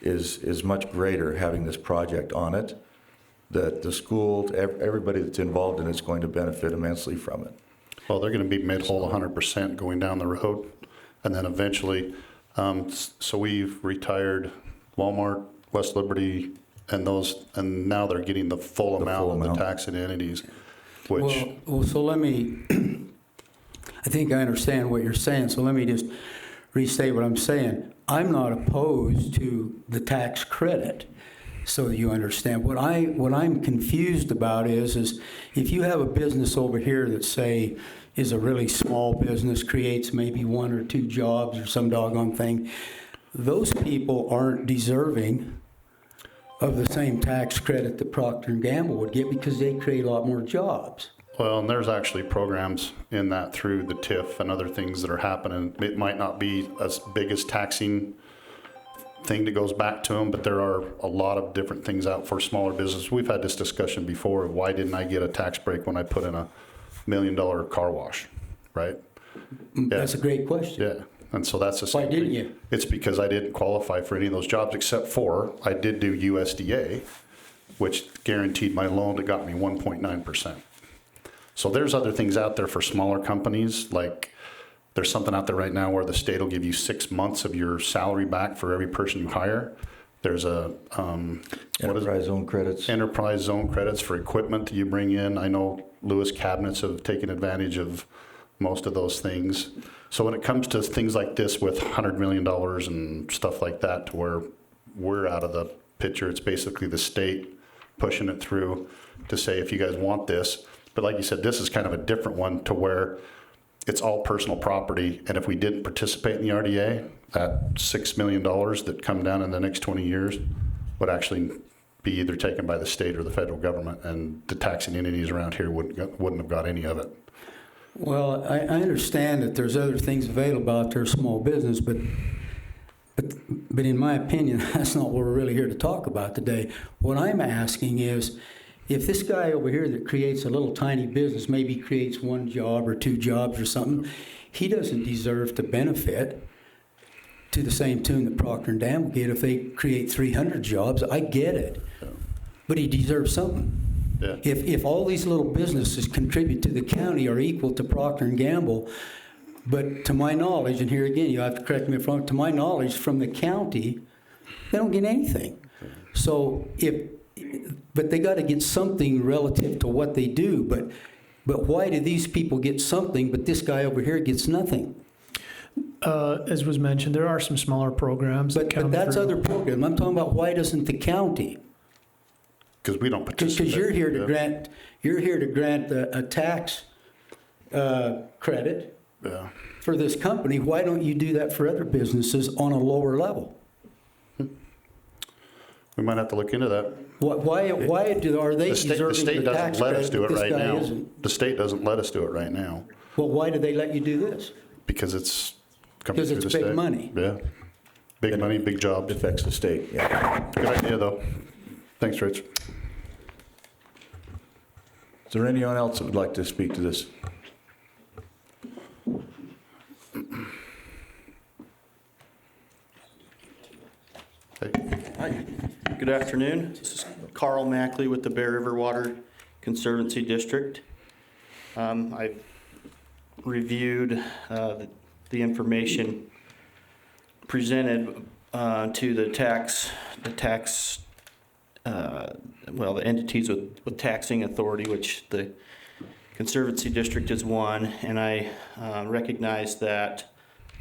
is much greater having this project on it. That the school, everybody that's involved in it's going to benefit immensely from it.
Well, they're going to be made whole 100% going down the road. And then eventually, so we've retired Walmart, West Liberty, and now they're getting the full amount of the taxing entities, which.
Well, so let me, I think I understand what you're saying, so let me just restate what I'm saying. I'm not opposed to the tax credit, so that you understand. What I'm confused about is if you have a business over here that, say, is a really small business, creates maybe 1 or 2 jobs or some doggone thing, those people aren't deserving of the same tax credit that Procter & Gamble would get because they create a lot more jobs.
Well, and there's actually programs in that through the TIF and other things that are happening. It might not be as big as taxing thing that goes back to them, but there are a lot of different things out for smaller business. We've had this discussion before of why didn't I get a tax break when I put in a $1 million car wash, right?
That's a great question.
Yeah, and so that's the same
Why didn't
thing.
you?
It's because I didn't qualify for any of those jobs except for I did do USDA, which guaranteed my loan that got me 1.9%. So there's other things out there for smaller companies, like there's something out there right now where the state will give you 6 months of your salary back for every person you hire. There's a
Enterprise zone credits.
enterprise zone credits for equipment that you bring in. I know Lewis Cabinets have taken advantage of most of those things. So when it comes to things like this with $100 million and stuff like that, to where we're out of the picture, it's basically the state pushing it through to say, if you guys want this. But like you said, this is kind of a different one to where it's all personal property. And if we didn't participate in the RDA, that $6 million that come down in the next 20 years would actually be either taken by the state or the federal government, and the taxing entities around here wouldn't have got any of it.
Well, I understand that there's other things available out there, small business, but in my opinion, that's not what we're really here to talk about today. What I'm asking is, if this guy over here that creates a little tiny business, maybe creates 1 job or 2 jobs or something, he doesn't deserve to benefit to the same tune that Procter & Gamble get if they create 300 jobs. I get it, but he deserves something.
Yeah.
If all these little businesses contribute to the county are equal to Procter & Gamble, but to my knowledge, and here again, you have to correct me if I'm wrong, to my knowledge, from the county, they don't get anything. So but they got to get something relative to what they do. But why do these people get something, but this guy over here gets nothing?
as was mentioned, there are some smaller programs that
But
come
that's
through.
other program. I'm talking about why doesn't the county?
Because we don't participate.
Because you're here to
Yeah.
grant a tax credit
Yeah.
for this company. Why don't you do that for other businesses on a lower level?
We might have to look into that.
Why are they
The state
deserving the tax
doesn't let us
credit
do
but
it
this
right
guy
now.
isn't?
The state doesn't let us do it right now
Well, why do they let you do this?
because it's coming
Because
through
it's
the state.
big money.
Yeah. Big money, big job.
Affects the state, yeah.
Good idea, though. Thanks, Rich.
Is there anyone else that would like to speak to this?
Hi, good afternoon. This is Carl Mackley with the Bear River Water Conservancy District. I've reviewed the information presented to the entities with taxing authority, which the Conservancy District is one, and I recognize that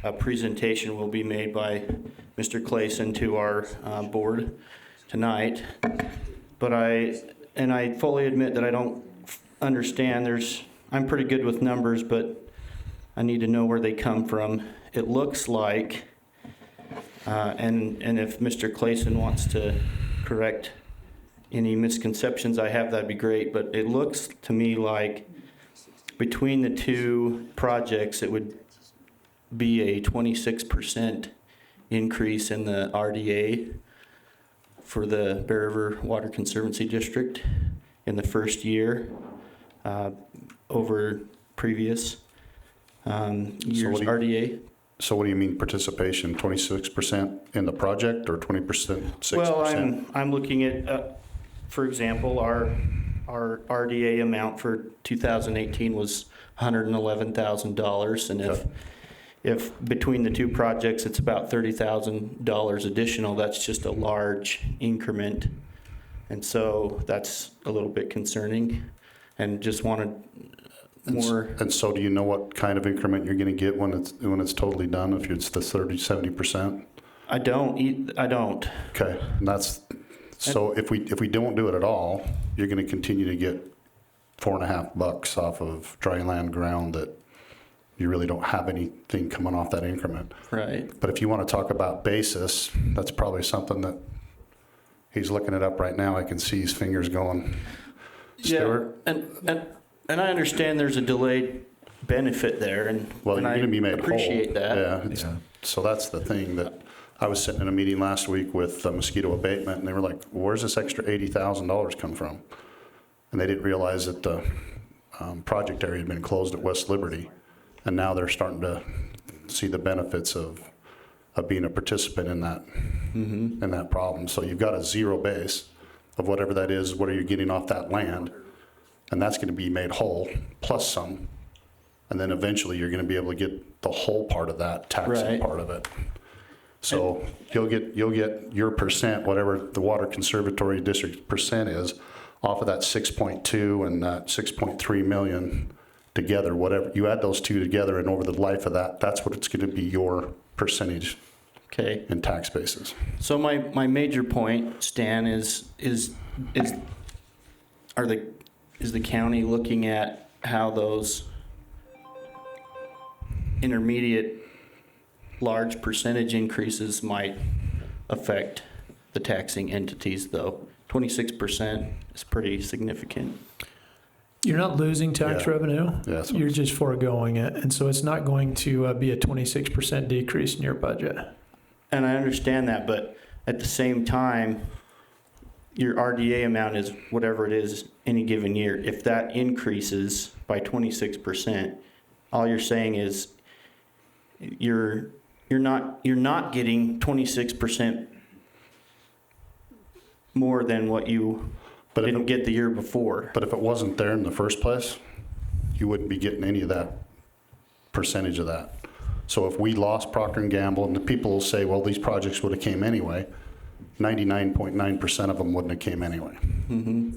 a presentation will be made by Mr. Clayson to our board tonight. But I fully admit that I don't understand. I'm pretty good with numbers, but I need to know where they come from. It looks like, and if Mr. Clayson wants to correct any misconceptions I have, that'd be great. But it looks to me like between the two projects, it would be a 26% increase in the RDA for the Bear River Water Conservancy District in the first year over previous year's RDA.
So what do you mean participation? 26% in the project or 20%, 6%?
Well, I'm looking at, for example, our RDA amount for 2018 was $111,000, and if between the two projects it's about $30,000 additional, that's just a large increment, and so that's a little bit concerning, and just wanted more.
And so do you know what kind of increment you're going to get when it's totally done, if it's the 30-70%?
I don't.
Okay, and so if we don't do it at all, you're going to continue to get $4.50 off of dry land ground that you really don't have anything coming off that increment.
Right.
But if you want to talk about basis, that's probably something that he's looking it up right now. I can see his fingers going. Stuart?
Yeah, and I understand there's a delayed benefit there, and
Well, you're
I
going to be made
appreciate
whole.
that.
Yeah, so that's the thing that I was sitting in a meeting last week with mosquito abatement, and they were like, well, "Where's this extra $80,000 come from?" And they didn't realize that the project area had been closed at West Liberty, and now they're starting to see the benefits of being a participant in that in that problem. So you've got a zero base of whatever that is. What are you getting off that land? And that's going to be made whole plus some, and then eventually you're going to be able to get the whole part of that taxing
Right.
part of it. So you'll get your percent, whatever the Water Conservatory District percent is, off of that 6.2 and that 6.3 million together. Whatever you add those two together, and over the life of that, that's what it's going to be your percentage.
Okay.
In tax basis.
So my major point, Stan, is the county looking at how those intermediate large percentage increases might affect the taxing entities, though? 26% is pretty significant.
You're not losing tax
Yeah.
revenue.
Yeah, that's what
You're
I'm
just foregoing it. And so it's not going to be a 26% decrease in your budget.
And I understand that, but at the same time, your RDA amount is whatever it is any given year. If that increases by 26%, all you're saying is you're not getting 26% more than what you didn't get the year before.
But if it wasn't there in the first place, you wouldn't be getting any of that percentage of that. So if we lost Procter & Gamble, and the people will say, well, these projects would have came anyway, 99.9% of them wouldn't have came anyway.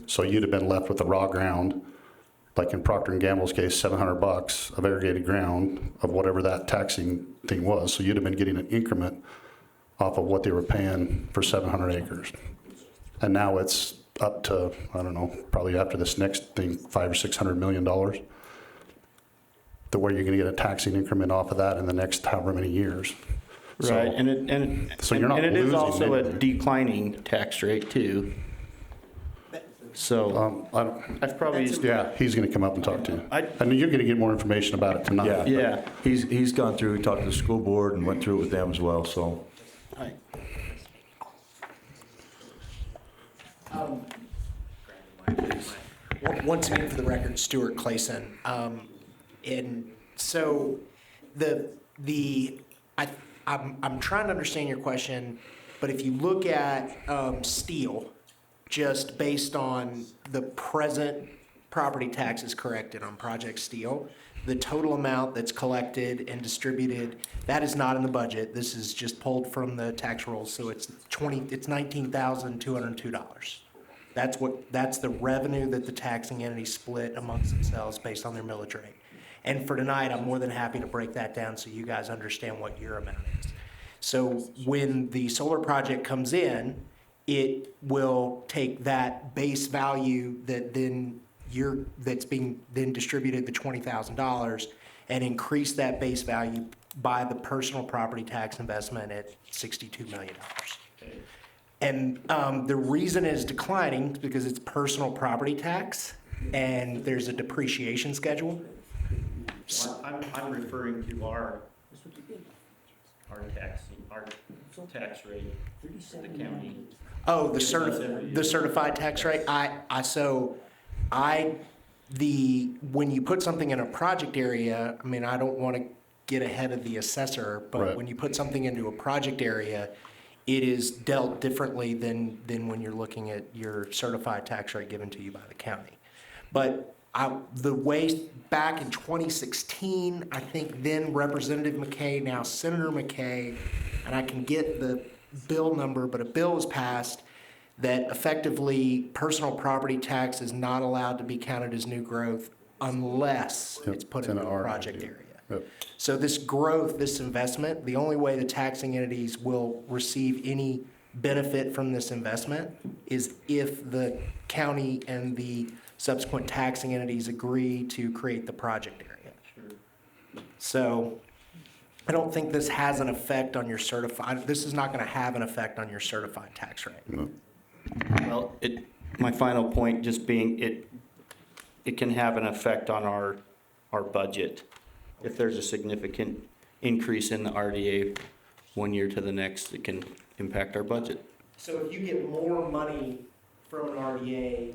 So you'd have been left with the raw ground, like in Procter and Gamble's case, $700 of irrigated ground of whatever that taxing thing was. So you'd have been getting an increment off of what they were paying for 700 acres. And now it's up to, I don't know, probably after this next thing, $500 or $600 million. To where you're gonna get a taxing increment off of that in the next however many years. So-
Right, and
So you're not
and it is
losing
also a
anything.
declining tax rate too. So,
I don't,
I've probably,
yeah, he's gonna come up and talk to you.
I-
I mean, you're gonna get more information about it tonight.
yeah,
He's gone through, he talked to the school board and went through it with them as well, so.
I-
Once again, for the record, Stuart Clayson. And so I'm trying to understand your question, but if you look at steel, just based on the present property taxes corrected on Project Steel, the total amount that's collected and distributed, that is not in the budget. This is just pulled from the tax rolls, so it's $19,202. That's the revenue that the taxing entities split amongst themselves based on their millage rate. And for tonight, I'm more than happy to break that down so you guys understand what your amount is. So when the solar project comes in, it will take that base value that that's being then distributed, the $20,000, and increase that base value by the personal property tax investment at $62 million. And the reason it's declining is because it's personal property tax, and there's a depreciation schedule.
I'm referring to our tax rate, the county.
Oh, the certified tax rate. When you put something in a project area, I mean, I don't want to get ahead of the assessor, but
Right.
when you put something into a project area, it is dealt differently than when you're looking at your certified tax rate given to you by the county. But the way back in 2016, I think then Representative McKay, now Senator McKay, and I can get the bill number, but a bill was passed that effectively personal property tax is not allowed to be counted as new growth unless
Yep,
it's put
it's in
in a
our
project
idea.
area.
Yep.
So this growth, this investment, the only way the taxing entities will receive any benefit from this investment is if the county and the subsequent taxing entities agree to create the project area. So I don't think this has an effect on your this is not going to have an effect on your certified tax rate.
Well, my final point just being it can have an effect on our budget. If there's a significant increase in the RDA one year to the next, it can impact our budget.
So if you get more money from an RDA,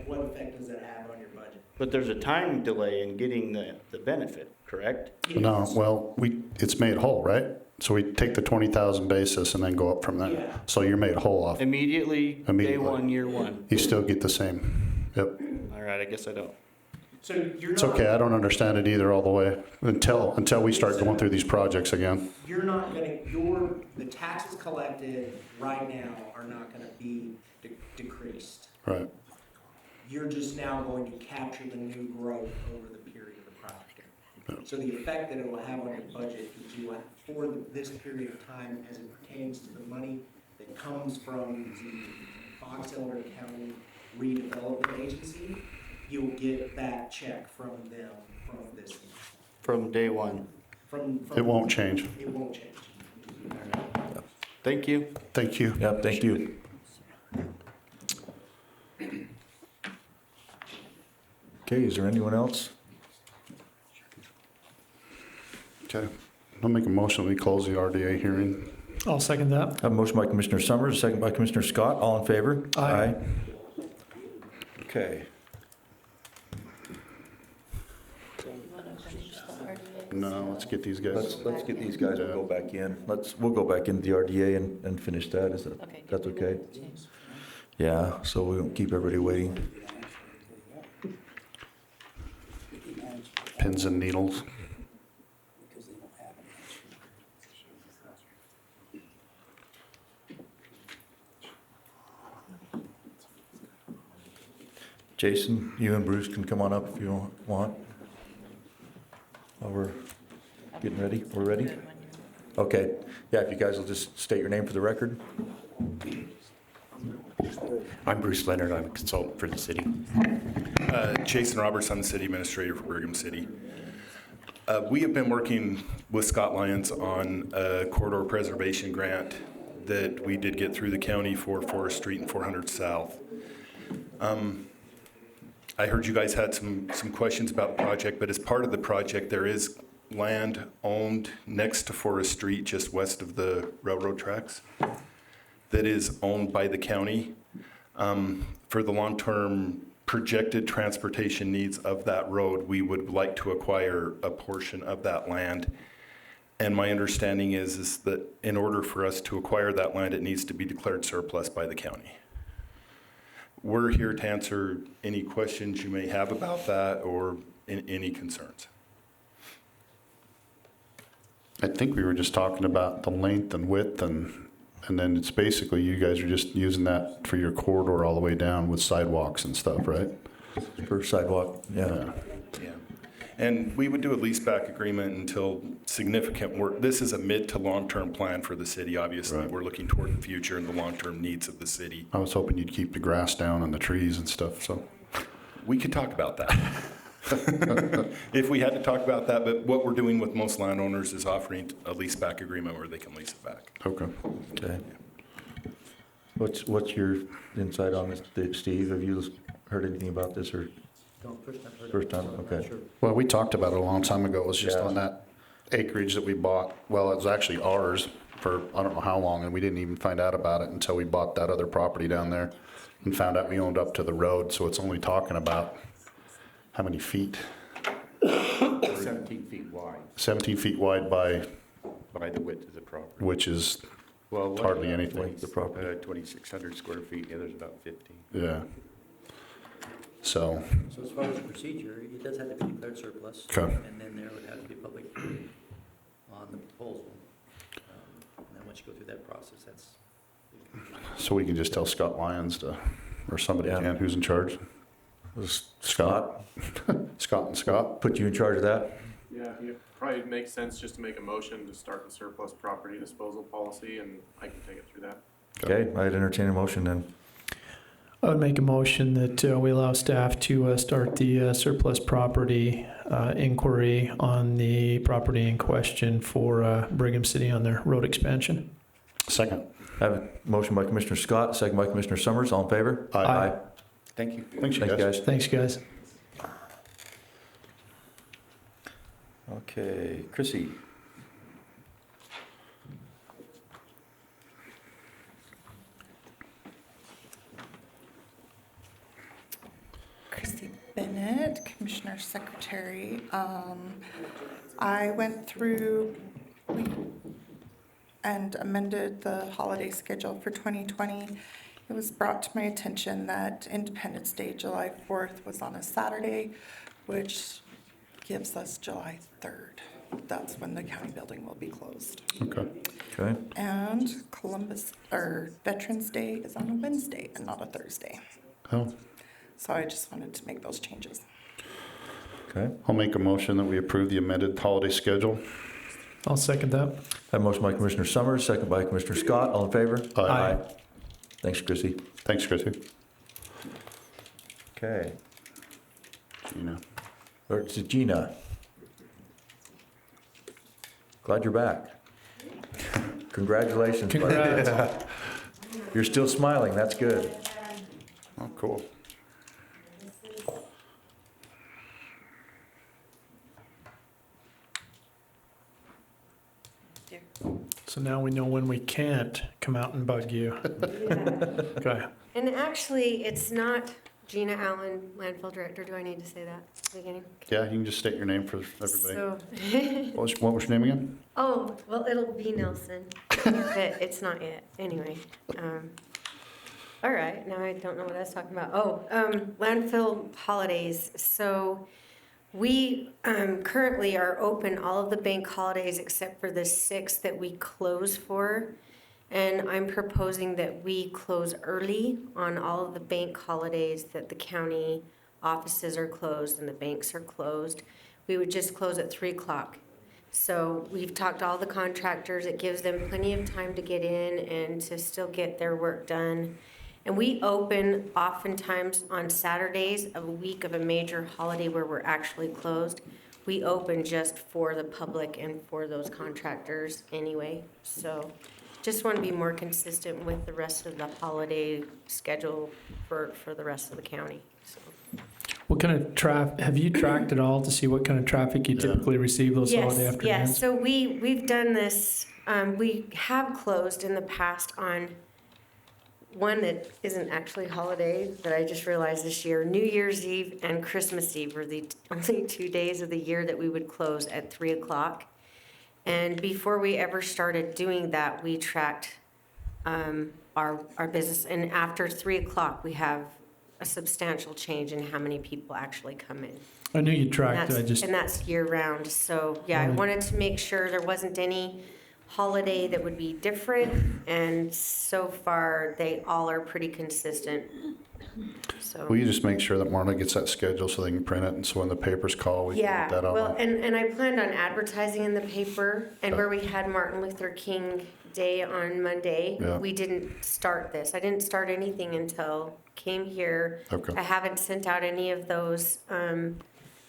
what effect does that have on your budget?
But there's a time delay in getting the benefit, correct?
No, well, it's made whole, right? So we take the 20,000 basis and then go up from there.
Yeah.
So you're made whole off.
Immediately, day
Immediately.
one, year one.
You still get the same. Yep.
All right, I guess I don't.
So you're
It's
not,
okay, I don't understand it either all the way until we start going through these projects again.
you're not gonna, the taxes collected right now are not gonna be decreased.
Right.
You're just now going to capture the new growth over the period of the project. So the effect that it will have on your budget is you will, for this period of time, as it pertains to the money that comes from the Fox Elder County Redevelopment Agency, you'll get that check from them from this.
From day one.
From
It won't change.
It won't change.
Thank you.
Thank you.
Yep, thank you. Okay, is there anyone else?
Okay. I'll make a motion, we close the RDA hearing.
I'll second that.
I have a motion by Commissioner Summers, a second by Commissioner Scott. All in favor?
Aye.
Okay.
You want to finish the RDA?
No, let's get these guys.
Let's get these guys, we'll go back in. We'll go back into the RDA and finish that. Is that,
Okay.
that's okay?
Change.
Yeah, so we won't keep everybody waiting.
Pins and needles.
Jason, you and Bruce can come on up if you want. While we're getting ready. We're ready? Okay. Yeah, if you guys will just state your name for the record.
I'm Bruce Leonard. I'm a consultant for the city.
Jason Roberts, I'm the city administrator for Brigham City. We have been working with Scott Lyons on a corridor preservation grant that we did get through the county for Forest Street and 400 South. I heard you guys had some questions about the project, but as part of the project, there is land owned next to Forest Street, just west of the railroad tracks, that is owned by the county for the long-term projected transportation needs of that road. We would like to acquire a portion of that land. And my understanding is that in order for us to acquire that land, it needs to be declared surplus by the county. We're here to answer any questions you may have about that or any concerns.
I think we were just talking about the length and width, and then it's basically you guys are just using that for your corridor all the way down with sidewalks and stuff, right?
For sidewalk, yeah.
Yeah. And we would do a leaseback agreement until significant work. This is a mid to long-term plan for the city, obviously.
Right.
We're looking toward the future and the long-term needs of the city.
I was hoping you'd keep the grass down and the trees and stuff, so.
We could talk about that. If we had to talk about that, but what we're doing with most landowners is offering a leaseback agreement where they can lease it back.
Okay.
Okay. What's your insight on this, Steve? Have you heard anything about this or?
No,
First time, okay.
Sure.
Well, we talked about it a long time ago. It was just
Yeah.
on that acreage that we bought. Well, it was actually ours for I don't know how long, and we didn't even find out about it until we bought that other property down there and found out we owned up to the road. So it's only talking about how many feet?
17 feet wide
17 feet wide by,
by the width of the property.
which is
Well, one's
hardly
about
anything.
2,600 square feet, the other's about 15.
Yeah. So,
So as far as the procedure, it does have to be declared surplus.
Okay.
And then there would have to be a public hearing on the proposal. And then once you go through that process, that's.
so we can just tell Scott Lyons to, or somebody
Yeah.
can, who's in charge? Scott? Scott and Scott?
Put you in charge of that?
Yeah, it probably makes sense just to make a motion to start the surplus property disposal policy, and I can take it through that.
Okay, I'd entertain a motion then.
I would make a motion that we allow staff to start the surplus property inquiry on the property in question for Brigham City on their road expansion.
Second.
I have a motion by Commissioner Scott, second by Commissioner Summers. All in favor?
Aye.
Thank you.
Thanks, you guys.
Thanks, guys.
Okay, Chrissy.
Christy Bennett, Commissioner Secretary. I went through and amended the holiday schedule for 2020. It was brought to my attention that Independence Day, July 4th, was on a Saturday, which gives us July 3rd. That's when the county building will be closed.
Okay.
Okay.
And Veterans Day is on a Wednesday and not a Thursday.
Oh,
So I just wanted to make those changes.
Okay.
I'll make a motion that we approve the amended holiday schedule.
I'll second that.
I have a motion by Commissioner Summers, second by Commissioner Scott. All in favor?
Aye.
Thanks, Chrissy.
Thanks, Chrissy.
Okay.
Gina.
Or to Gina. Glad you're back. Congratulations. buddy.
Congrats.
You're still smiling. That's good.
Oh, cool.
So now we know when we can't come out and bug you. Okay.
And actually, it's not Gina Allen, landfill director. Do I need to say that at the beginning?
Yeah, you can just state your name for everybody.
So,
What was your name again?
oh, well, it'll be Nelson, but it's not yet. Anyway. All right, now I don't know what I was talking about. Oh, landfill holidays. So we currently are open all of the bank holidays except for the 6 that we close for. And I'm proposing that we close early on all of the bank holidays that the county offices are closed and the banks are closed. We would just close at 3 o'clock. So we've talked to all the contractors. It gives them plenty of time to get in and to still get their work done. And we open oftentimes on Saturdays of a week of a major holiday where we're actually closed. We open just for the public and for those contractors anyway. So just want to be more consistent with the rest of the holiday schedule for the rest of the county. So.
What kind of traffic, have you tracked at all to see what kind of traffic you typically receive those holiday afternoons?
Yes, so we've done this, we have closed in the past on one that isn't actually holiday that I just realized this year. New Year's Eve and Christmas Eve were the only 2 days of the year that we would close at 3 o'clock. And before we ever started doing that, we tracked our business. And after 3 o'clock, we have a substantial change in how many people actually come in.
I knew you tracked it.
And that's year round. So yeah, I wanted to make sure there wasn't any holiday that would be different, and so far they all are pretty consistent. So
Will you just make sure that Marla gets that schedule so they can print it, and so when the papers call, we can get that out?
Well, and I planned on advertising in the paper, and where we had Martin Luther King Day on Monday, we didn't start this. I didn't start anything until came here.
Okay.
I haven't sent out any of those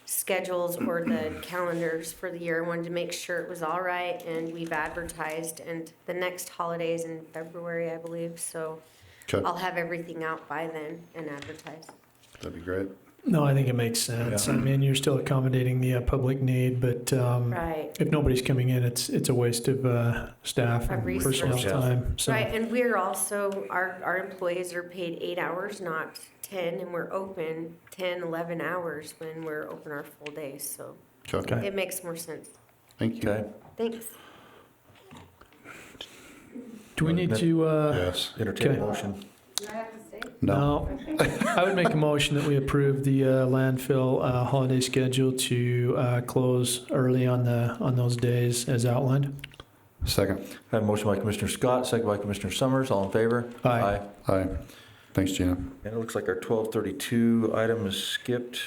schedules or the calendars for the year. I wanted to make sure it was all right, and we've advertised, and the next holiday is in February, I believe, so I'll have everything out by then and advertise.
That'd be great.
No, I think it makes sense. I mean, you're still accommodating the public need, but
Right.
if nobody's coming in, it's a waste of staff
Of
and personnel
resources.
time. So.
Right, and we're also, our employees are paid 8 hours, not 10, and we're open 10, 11 hours when we're open our full days, so
Okay.
it makes more sense.
Thank you.
Okay.
Thanks.
Do we need to?
Yes.
Entertain a
Okay.
motion.
No. I would make a motion that we approve the landfill holiday schedule to close early on those days as outlined.
Second.
I have a motion by Commissioner Scott, second by Commissioner Summers. All in favor?
Aye.
Aye. Thanks, Gina.
And it looks like our 1232 item is skipped.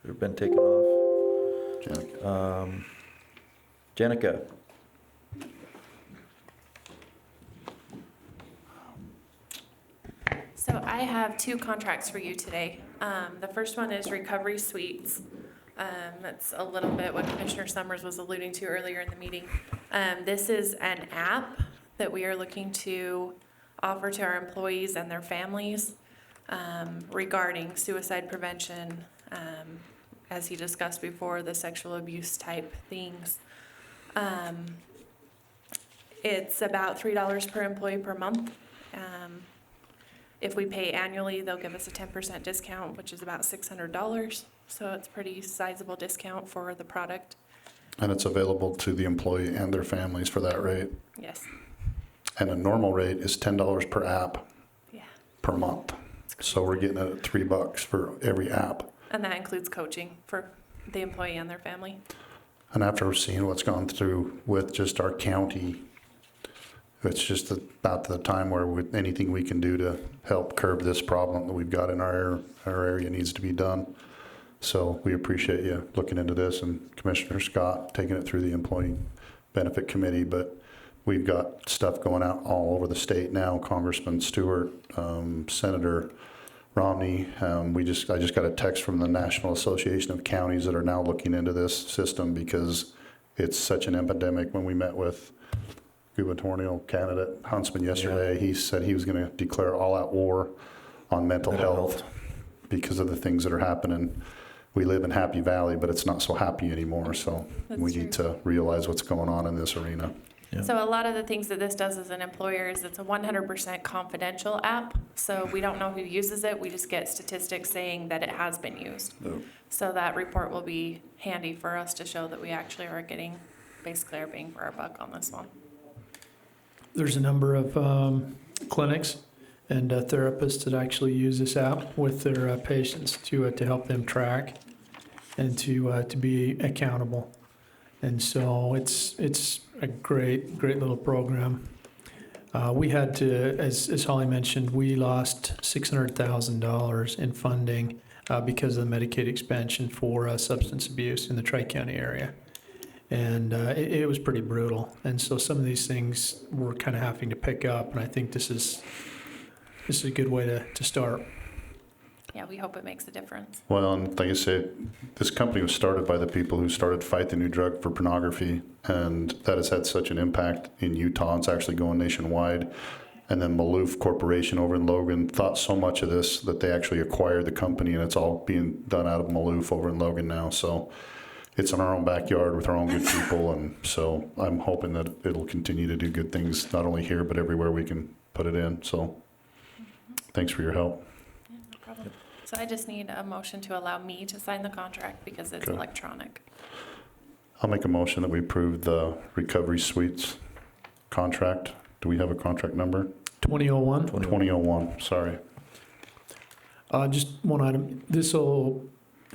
We've been taken off. Janica.
So I have 2 contracts for you today. The first one is Recovery Suites. That's a little bit what Commissioner Summers was alluding to earlier in the meeting. This is an app that we are looking to offer to our employees and their families regarding suicide prevention, as he discussed before, the sexual abuse type things. It's about $3 per employee per month. If we pay annually, they'll give us a 10% discount, which is about $600. So it's a pretty sizable discount for the product.
And it's available to the employee and their families for that rate.
Yes.
And a normal rate is $10 per app per month. So we're getting it at $3 for every app.
And that includes coaching for the employee and their family.
And after seeing what's gone through with just our county, it's just about the time where anything we can do to help curb this problem that we've got in our area needs to be done. So we appreciate you looking into this, and Commissioner Scott taking it through the Employee Benefit Committee. But we've got stuff going out all over the state now. Congressman Stewart, Senator Romney. I just got a text from the National Association of Counties that are now looking into this system because it's such an epidemic. When we met with gubernatorial candidate Huntsman yesterday, he said he was going to declare all-out war on mental health because of the things that are happening. We live in Happy Valley, but it's not so happy anymore. So we need to realize what's going on in this arena.
Yeah.
So a lot of the things that this does as an employer is it's a 100% confidential app. So we don't know who uses it. We just get statistics saying that it has been used.
Oh.
So that report will be handy for us to show that we actually are getting basically our bang for our buck on this one.
There's a number of clinics and therapists that actually use this app with their patients to help them track and to be accountable. And so it's a great little program. We had to, as Holly mentioned, we lost $600,000 in funding because of the Medicaid expansion for substance abuse in the Tri-County area. And it was pretty brutal. And so some of these things we're kind of having to pick up, and I think this is a good way to start.
Yeah, we hope it makes a difference.
Well, and like I said, this company was started by the people who started Fight the New Drug for pornography, and that has had such an impact in Utah. It's actually going nationwide. And then Maloof Corporation over in Logan thought so much of this that they actually acquired the company, and it's all being done out of Maloof over in Logan now. So it's in our own backyard with our own good people, and so I'm hoping that it'll continue to do good things, not only here, but everywhere we can put it in. So thanks for your help.
Yeah, no problem. So I just need a motion to allow me to sign the contract because it's
Okay.
electronic.
I'll make a motion that we approve the Recovery Suites contract. Do we have a contract number?
2001.
2001, sorry.
Just one item. This will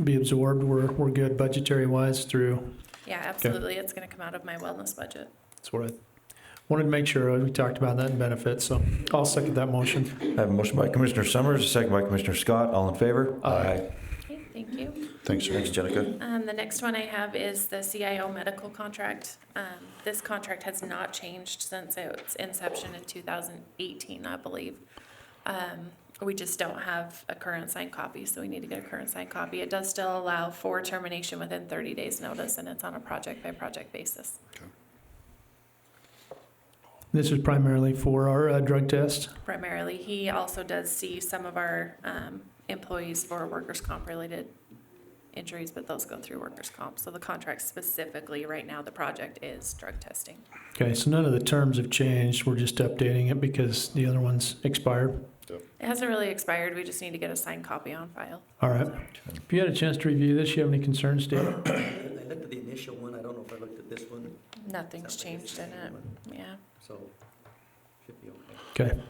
be absorbed. We're good budgetary wise through.
Yeah, absolutely. It's going to come out of my wellness budget.
That's what I wanted to make sure. We talked about that in benefits, so I'll second that motion.
I have a motion by Commissioner Summers, a second by Commissioner Scott. All in favor?
Aye.
Okay, thank you.
Thanks,
Thanks, Jenica.
The next one I have is the CIO medical contract. This contract has not changed since its inception in 2018, I believe. We just don't have a current signed copy, so we need to get a current signed copy. It does still allow for termination within 30 days notice, and it's on a project-by-project basis.
This is primarily for our drug test.
Primarily, he also does see some of our employees for workers' comp related injuries, but those go through workers' comp. So the contract specifically, right now, the project is drug testing.
Okay, so none of the terms have changed. We're just updating it because the other one's expired.
It hasn't really expired. We just need to get a signed copy on file.
All right. If you had a chance to review this, you have any concerns, Dave?
I looked at the initial one, I don't know if I looked at this one.
Nothing's changed in it. Yeah.
So, should be okay.
Okay.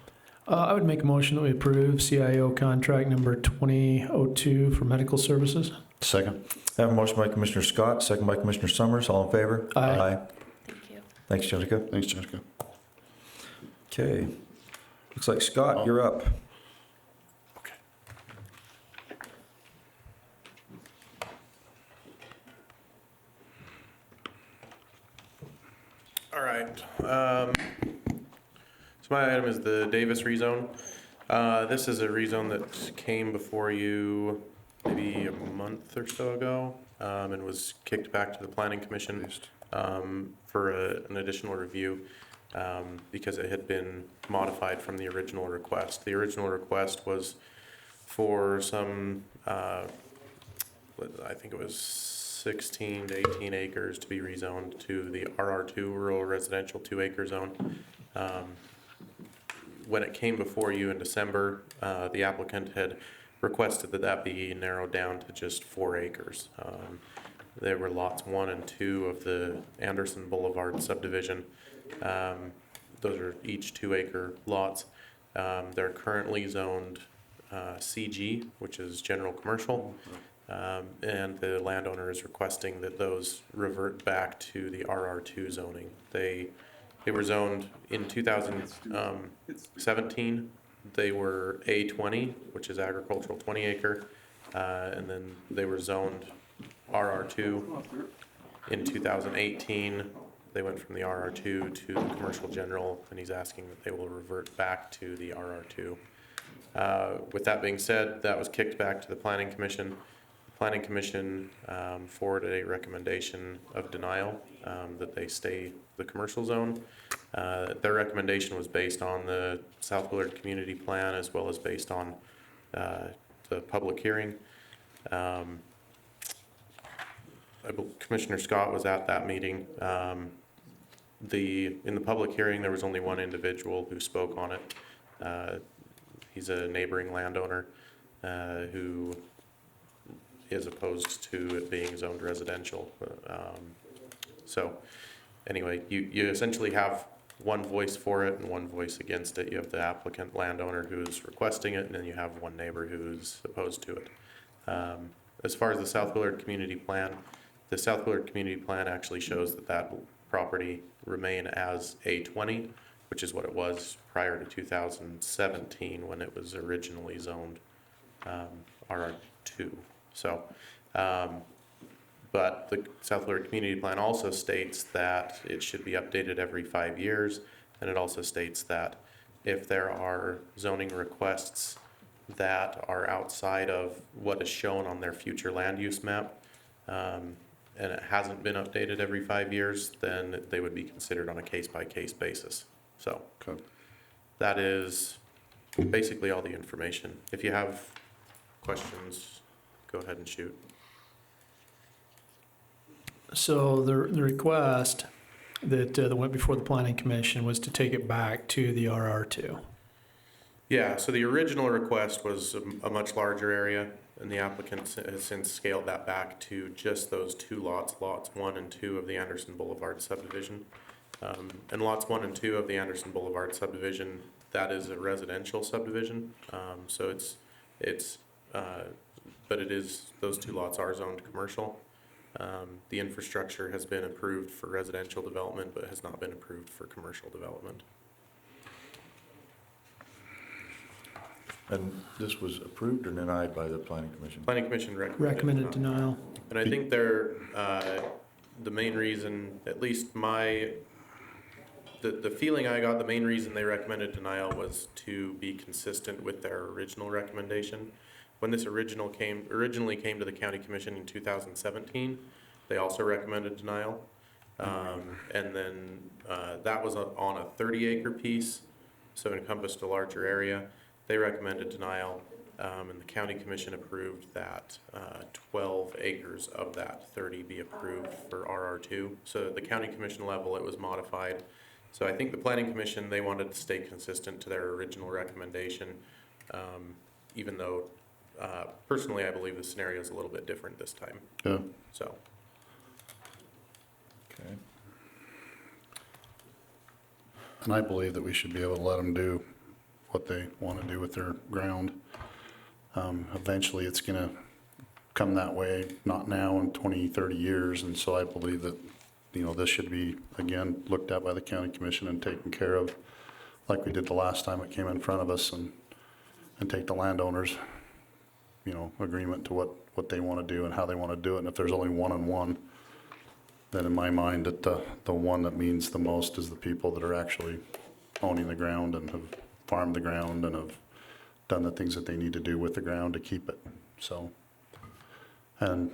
I would make a motion that we approve CIO contract number 2002 for medical services.
Second.
I have a motion by Commissioner Scott, second by Commissioner Summers. All in favor?
Aye.
Thank you.
Thanks, Jenica.
Thanks, Jessica.
Okay. Looks like Scott, you're up.
All right. So my item is the Davis rezone. This is a rezone that came before you maybe a month or so ago, and was kicked back to the Planning Commission for an additional review because it had been modified from the original request. The original request was for some, I think it was 16 to 18 acres to be rezoned to the RR2, Rural Residential 2-acre zone. When it came before you in December, the applicant had requested that that be narrowed down to just 4 acres. There were lots 1 and 2 of the Anderson Boulevard subdivision. Those are each 2-acre lots. They're currently zoned CG, which is general commercial. And the landowner is requesting that those revert back to the RR2 zoning. They were zoned in 2017. They were A20, which is agricultural 20-acre, and then they were zoned RR2 in 2018. They went from the RR2 to the commercial general, and he's asking that they will revert back to the RR2. With that being said, that was kicked back to the Planning Commission. The Planning Commission forwarded a recommendation of denial that they stay the commercial zone. Their recommendation was based on the South Willard Community Plan as well as based on the public hearing. Commissioner Scott was at that meeting. In the public hearing, there was only one individual who spoke on it. He's a neighboring landowner who is opposed to it being zoned residential. So anyway, you essentially have one voice for it and one voice against it. You have the applicant landowner who's requesting it, and then you have one neighbor who's opposed to it. As far as the South Willard Community Plan, the South Willard Community Plan actually shows that that property remain as A20. which is what it was prior to 2017 when it was originally zoned RR2. So, but the South Willard Community Plan also states that it should be updated every 5 years, and it also states that if there are zoning requests that are outside of what is shown on their future land use map, and it hasn't been updated every 5 years, then they would be considered on a case-by-case basis. So that is basically all the information. If you have questions, go ahead and shoot.
So the request that went before the planning commission was to take it back to the RR2.
Yeah, so the original request was a much larger area, and the applicant has since scaled that back to just those two lots, lots 1 and 2 of the Anderson Boulevard subdivision. And lots 1 and 2 of the Anderson Boulevard subdivision, that is a residential subdivision. So but it is, those two lots are zoned commercial. The infrastructure has been approved for residential development, but has not been approved for commercial development.
And this was approved or denied by the planning commission?
Planning commission
Recommended denial.
And I think the main reason, at least the feeling I got, the main reason they recommended denial was to be consistent with their original recommendation. When this originally came to the county commission in 2017, they also recommended denial. And then that was on a 30-acre piece, so it encompassed a larger area. They recommended denial, and the county commission approved that 12 acres of that 30 be approved for RR2. So at the county commission level, it was modified. So I think the planning commission, they wanted to stay consistent to their original recommendation, even though personally I believe the scenario is a little bit different this time.
Yeah.
So.
Okay.
And I believe that we should be able to let them do what they want to do with their ground. Eventually it's going to come that way, not now, in 20, 30 years. And so I believe that, this should be, again, looked at by the county commission and taken care of like we did the last time it came in front of us, and take the landowners, agreement to what they want to do and how they want to do it. And if there's only one on one, then in my mind, that the one that means the most is the people that are actually owning the ground and have farmed the ground and have done the things that they need to do with the ground to keep it. So, and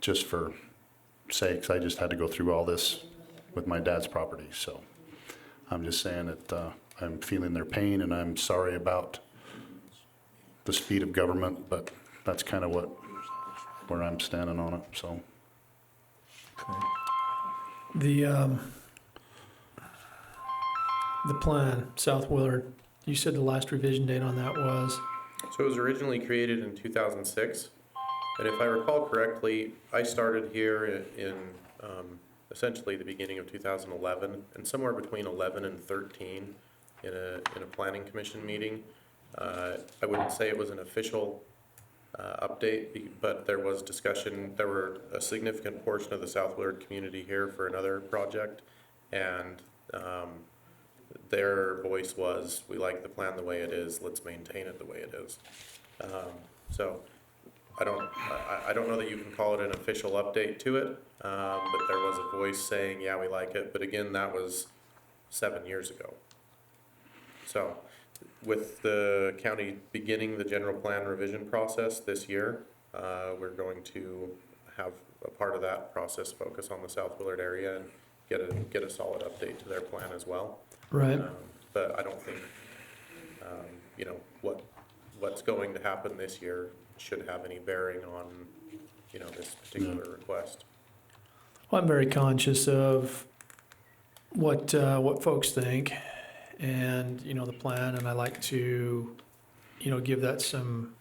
just for sakes, I just had to go through all this with my dad's property. So I'm just saying that I'm feeling their pain, and I'm sorry about the speed of government, but that's kind of where I'm standing on it. So.
The plan, South Willard, you said the last revision date on that was?
So it was originally created in 2006, and if I recall correctly, I started here in essentially the beginning of 2011, and somewhere between 11 and 13 in a planning commission meeting. I wouldn't say it was an official update, but there was discussion. There were a significant portion of the South Willard community here for another project, and their voice was, we like the plan the way it is, let's maintain it the way it is. So I don't know that you can call it an official update to it, but there was a voice saying, yeah, we like it. But again, that was 7 years ago. So with the county beginning the general plan revision process this year, we're going to have a part of that process focus on the South Willard area and get a solid update to their plan as well.
Right.
But I don't think, what's going to happen this year should have any bearing on, this particular request.
Well, I'm very conscious of what folks think, and the plan, and I like to give that some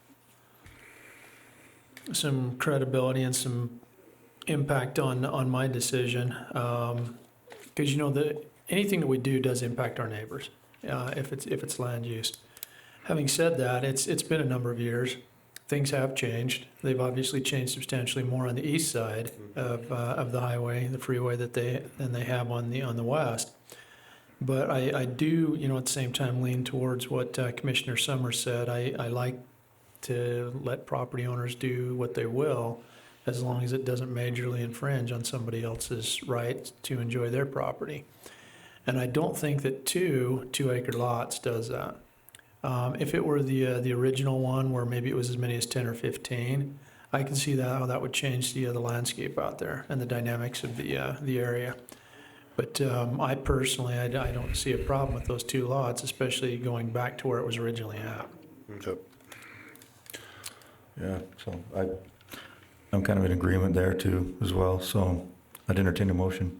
credibility and some impact on my decision, because anything that we do does impact our neighbors if it's land use. Having said that, it's been a number of years. Things have changed. They've obviously changed substantially more on the east side of the highway, the freeway, than they have on the west. But I do, at the same time, lean towards what Commissioner Summers said. I like to let property owners do what they will, as long as it doesn't majorly infringe on somebody else's right to enjoy their property. And I don't think that two-acre lots does that. If it were the original one, where maybe it was as many as 10 or 15, I can see how that would change the landscape out there and the dynamics of the area. But I personally, I don't see a problem with those 2 lots, especially going back to where it was originally at.
Yep.
Yeah, so I'm kind of in agreement there too as well, so I'd entertain a motion.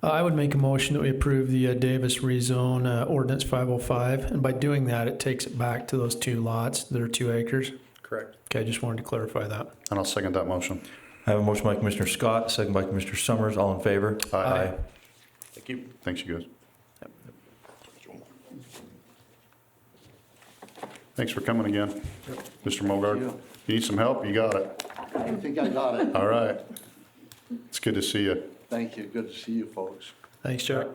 I would make a motion that we approve the Davis rezone ordinance 505, and by doing that, it takes it back to those 2 lots that are 2 acres.
Correct.
Okay, I just wanted to clarify that.
And I'll second that motion.
I have a motion by Commissioner Scott, second by Commissioner Summers. All in favor?
Aye.
Thank you.
Thanks, you guys. Thanks for coming again, Mr. Mogard. You need some help? You got it.
I think I got it.
All right. It's good to see you.
Thank you. Good to see you folks.
Thanks, Chuck.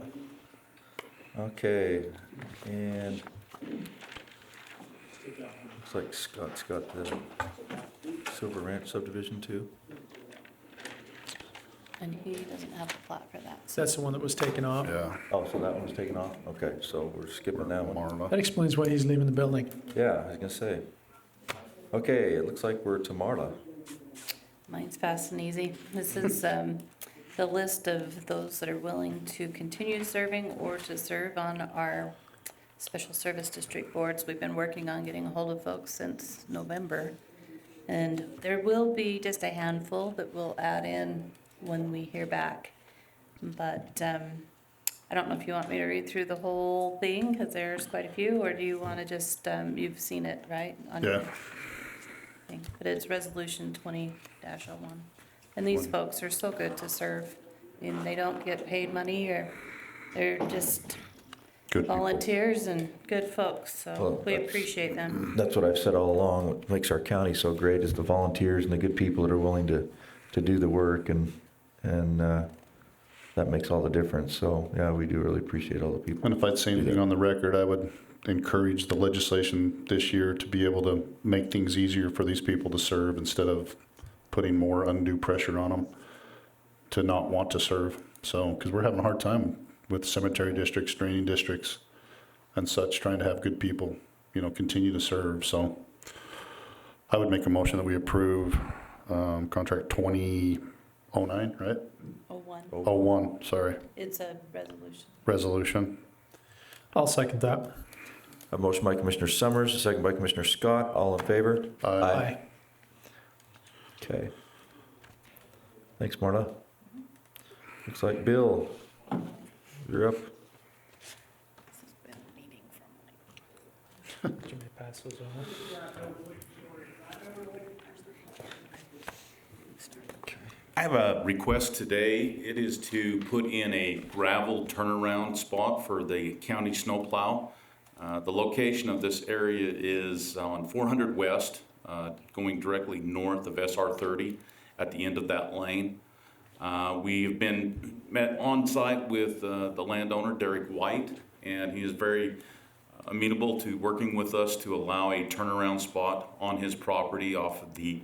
Okay, and looks like Scott's got the Silver Ranch subdivision too.
And he doesn't have a plot for that.
That's the one that was taken off.
Yeah.
Oh, so that one was taken off? Okay, so we're skipping that one.
That explains why he's leaving the building.
Yeah, I was gonna say. Okay, it looks like we're to Marla.
Mine's fast and easy. This is the list of those that are willing to continue serving or to serve on our special service district boards. We've been working on getting a hold of folks since November. And there will be just a handful that we'll add in when we hear back. But I don't know if you want me to read through the whole thing, because there's quite a few, or do you want to just, you've seen it, right? On your thing. But it's resolution 20-01. And these folks are so good to serve. And they don't get paid money, or they're just
Good
volunteers and good folks, so
Well,
we appreciate them.
That's what I've said all along. What makes our county so great is the volunteers and the good people that are willing to do the work, and that makes all the difference. So, yeah, we do really appreciate all the people.
And if I'd say anything on the record, I would encourage the legislation this year to be able to make things easier for these people to serve instead of putting more undue pressure on them to not want to serve. So, because we're having a hard time with cemetery districts, draining districts, and such, trying to have good people, continue to serve. So, I would make a motion that we approve contract 2009, right?
01.
01, sorry.
It's a resolution.
Resolution.
I'll second that.
A motion by Commissioner Summers, a second by Commissioner Scott. All in favor?
Aye.
Okay. Thanks, Marla. Looks like Bill, you're up.
Do you want me to pass those over?
I have a request today. It is to put in a gravel turnaround spot for the county snowplow. The location of this area is on 400 West, going directly north of SR30 at the end of that lane. We've been met on site with the landowner, Derek White, and he is very amenable to working with us to allow a turnaround spot on his property off of the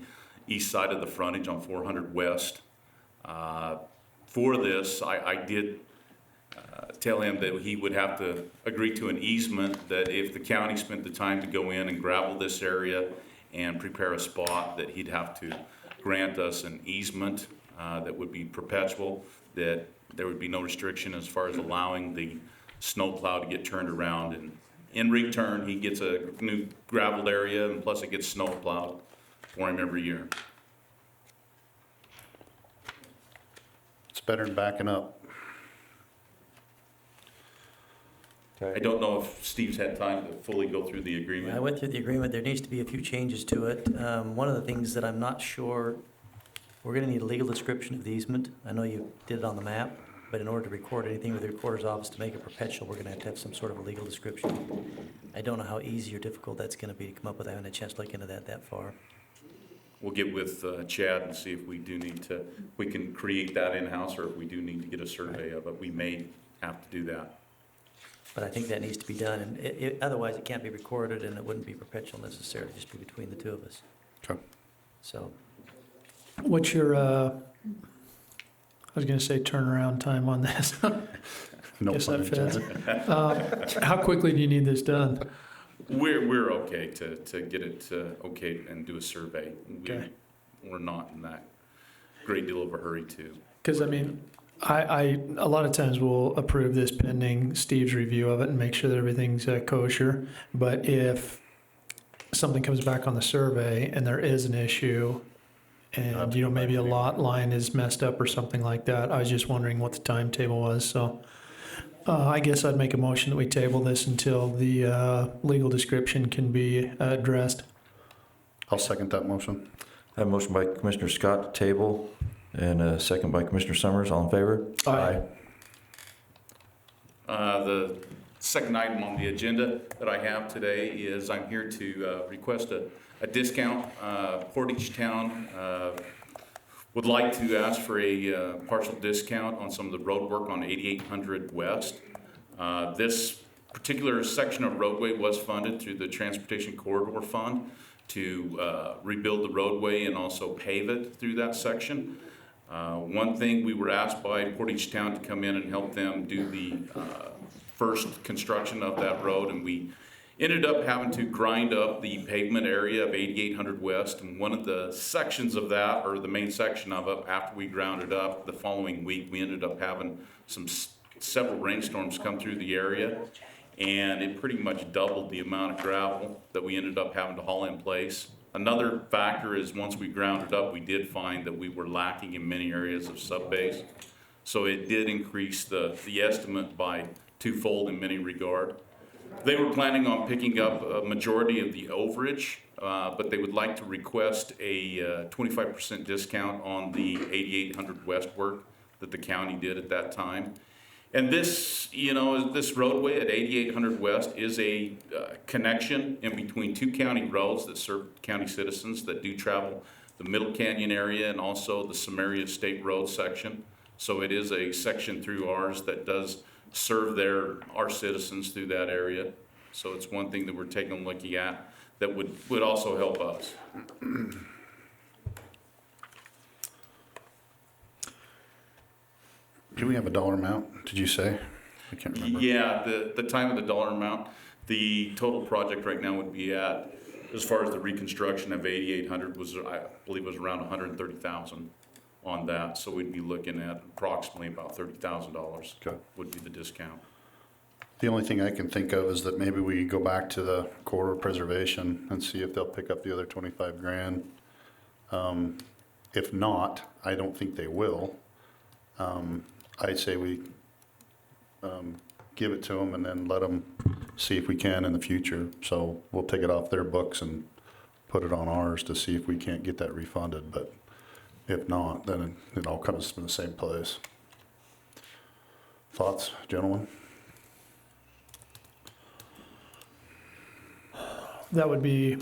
east side of the frontage on 400 West. For this, I did tell him that he would have to agree to an easement, that if the county spent the time to go in and gravel this area and prepare a spot, that he'd have to grant us an easement that would be perpetual, that there would be no restriction as far as allowing the snowplow to get turned around. And in return, he gets a new graveled area, and plus it gets snowplowed for him every year.
It's better than backing up.
I don't know if Steve's had time to fully go through the agreement.
I went through the agreement. There needs to be a few changes to it. One of the things that I'm not sure, we're going to need a legal description of the easement. I know you did it on the map, but in order to record anything with the recorder's office to make it perpetual, we're going to have some sort of a legal description. I don't know how easy or difficult that's going to be to come up with. I haven't had a chance to look into that far.
We'll get with Chad and see if we do need to, we can create that in-house, or if we do need to get a survey of it. We may have to do that.
But I think that needs to be done, and otherwise it can't be recorded, and it wouldn't be perpetual necessarily, just be between the two of us.
Okay.
So,
What's your, I was gonna say turnaround time on this.
No
Guess
pun
that fits.
intended.
How quickly do you need this done?
We're okay to get it okay and do a survey.
Okay.
We're not in that great deal of a hurry to.
Because I mean, I a lot of times will approve this pending Steve's review of it and make sure that everything's kosher. But if something comes back on the survey and there is an issue, and you know maybe a lot line is messed up or something like that, I was just wondering what the timetable was. So I guess I'd make a motion that we table this until the legal description can be addressed.
I'll second that motion.
I have a motion by Commissioner Scott to table and a second by Commissioner Summers. All in favor?
Aye.
The second item on the agenda that I have today is I'm here to request a discount. Portage Town would like to ask for a partial discount on some of the road work on 8800 West. This particular section of roadway was funded through the Transportation Corridor Fund to rebuild the roadway and also pave it through that section. One thing, we were asked by Portage Town to come in and help them do the first construction of that road, and we ended up having to grind up the pavement area of 8800 West, and one of the sections of that, or the main section of it, after we ground it up the following week, we ended up having several rainstorms come through the area, and it pretty much doubled the amount of gravel that we ended up having to haul in place. Another factor is once we ground it up, we did find that we were lacking in many areas of subbase, so it did increase the estimate by twofold in many regard. They were planning on picking up a majority of the overage, but they would like to request a 25% discount on the 8800 West work that the county did at that time. And this, you know, this roadway at 8800 West is a connection in between two county roads that serve county citizens that do travel the Middle Canyon area and also the Samaria State Road section. So it is a section through ours that does serve our citizens through that area. So it's one thing that we're taking a look at that would also help us.
Do we have a dollar amount, did you say? I can't remember.
Yeah, the time of the dollar amount, the total project right now would be at, as far as the reconstruction of 8800 was, I believe it was around 130,000 on that. So we'd be looking at approximately about $30,000 would be the discount.
The only thing I can think of is that maybe we go back to the corridor preservation and see if they'll pick up the other 25 grand. If not, I don't think they will. I'd say we give it to them and then let them see if we can in the future. So we'll take it off their books and put it on ours to see if we can't get that refunded. But if not, then it all comes from the same place. Thoughts, gentlemen?
That would be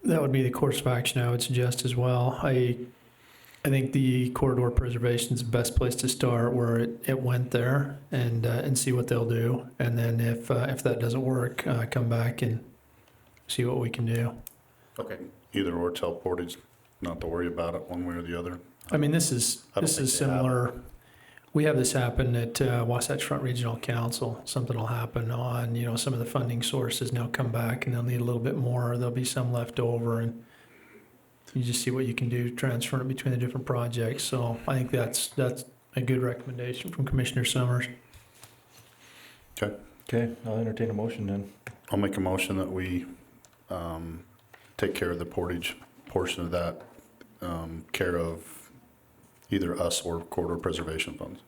the course of action I would suggest as well. I think the corridor preservation is the best place to start, where it went there, and see what they'll do, and then if that doesn't work, come back and see what we can do.
Okay.
Either or, tell Portage not to worry about it one way or the other.
I mean, this is similar. We have this happen at Wasatch Front Regional Council. Something will happen on, you know, some of the funding sources, and they'll come back and they'll need a little bit more. There'll be some left over, and you just see what you can do, transfer it between the different projects. So I think that's a good recommendation from Commissioner Summers.
Okay.
Okay, I'll entertain a motion then.
I'll make a motion that we take care of the Portage portion of that, care of either us or corridor preservation funds.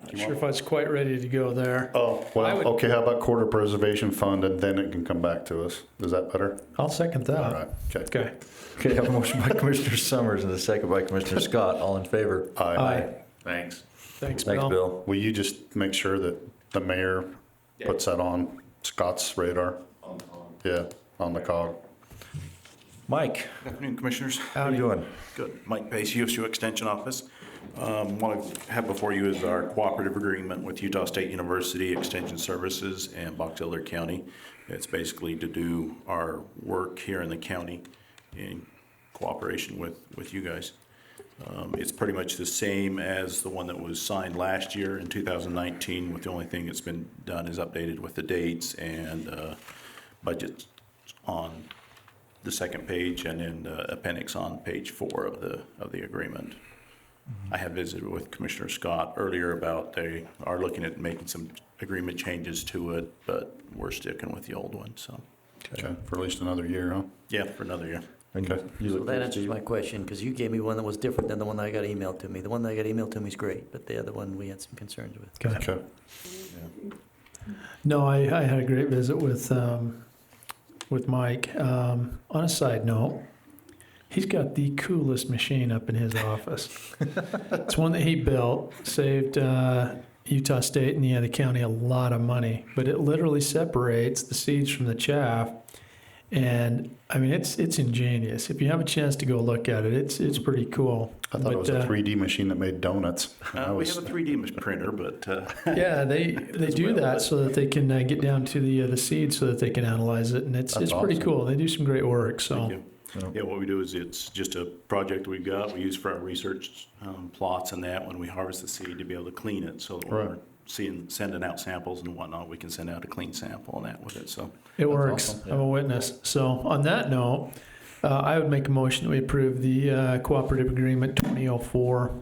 Not sure if I was quite ready to go there.
Oh, well, okay, how about corridor preservation fund, and then it can come back to us? Is that better?
I'll second that.
All right, okay.
Okay, I have a motion by Commissioner Summers and a second by Commissioner Scott. All in favor?
Aye.
Thanks.
Thanks,
Thanks, Bill.
Will you just make sure that the mayor puts that on Scott's radar? Yeah, on the cog.
Mike,
Good afternoon, Commissioners.
how you doing?
Good. Mike Pace, USU Extension Office. What I have before you is our cooperative agreement with Utah State University Extension Services and Box Elder County. It's basically to do our work here in the county in cooperation with you guys. It's pretty much the same as the one that was signed last year in 2019, with the only thing that's been done is updated with the dates and budgets on the second page, and then the appendix on page 4 of the agreement. I have visited with Commissioner Scott earlier about they are looking at making some agreement changes to it, but we're sticking with the old one, so.
Okay, for at least another year, huh?
Yeah, for another year.
Okay.
So that answers my question, because you gave me one that was different than the one that I got emailed to me. The one that I got emailed to me is great, but the other one we had some concerns with.
Okay.
No, I had a great visit with Mike. On a side note, he's got the coolest machine up in his office. It's one that he built, saved Utah State and the county a lot of money, but it literally separates the seeds from the chaff. And I mean, it's ingenious. If you have a chance to go look at it, it's pretty cool.
I thought it was a 3D machine that made donuts.
We have a 3D printer, but.
Yeah, they do that so that they can get down to the seeds so that they can analyze it, and it's
That's
pretty
awesome.
cool. They do some great work. So.
Thank you. Yeah, what we do is it's just a project we've got. We use for our research plots and that when we harvest the seed to be able to clean it. So that when we're sending out samples and whatnot, we can send out a clean sample and that with it. So
It works.
awesome.
I'm a witness. So on that note, I would make a motion that we approve the cooperative agreement 2004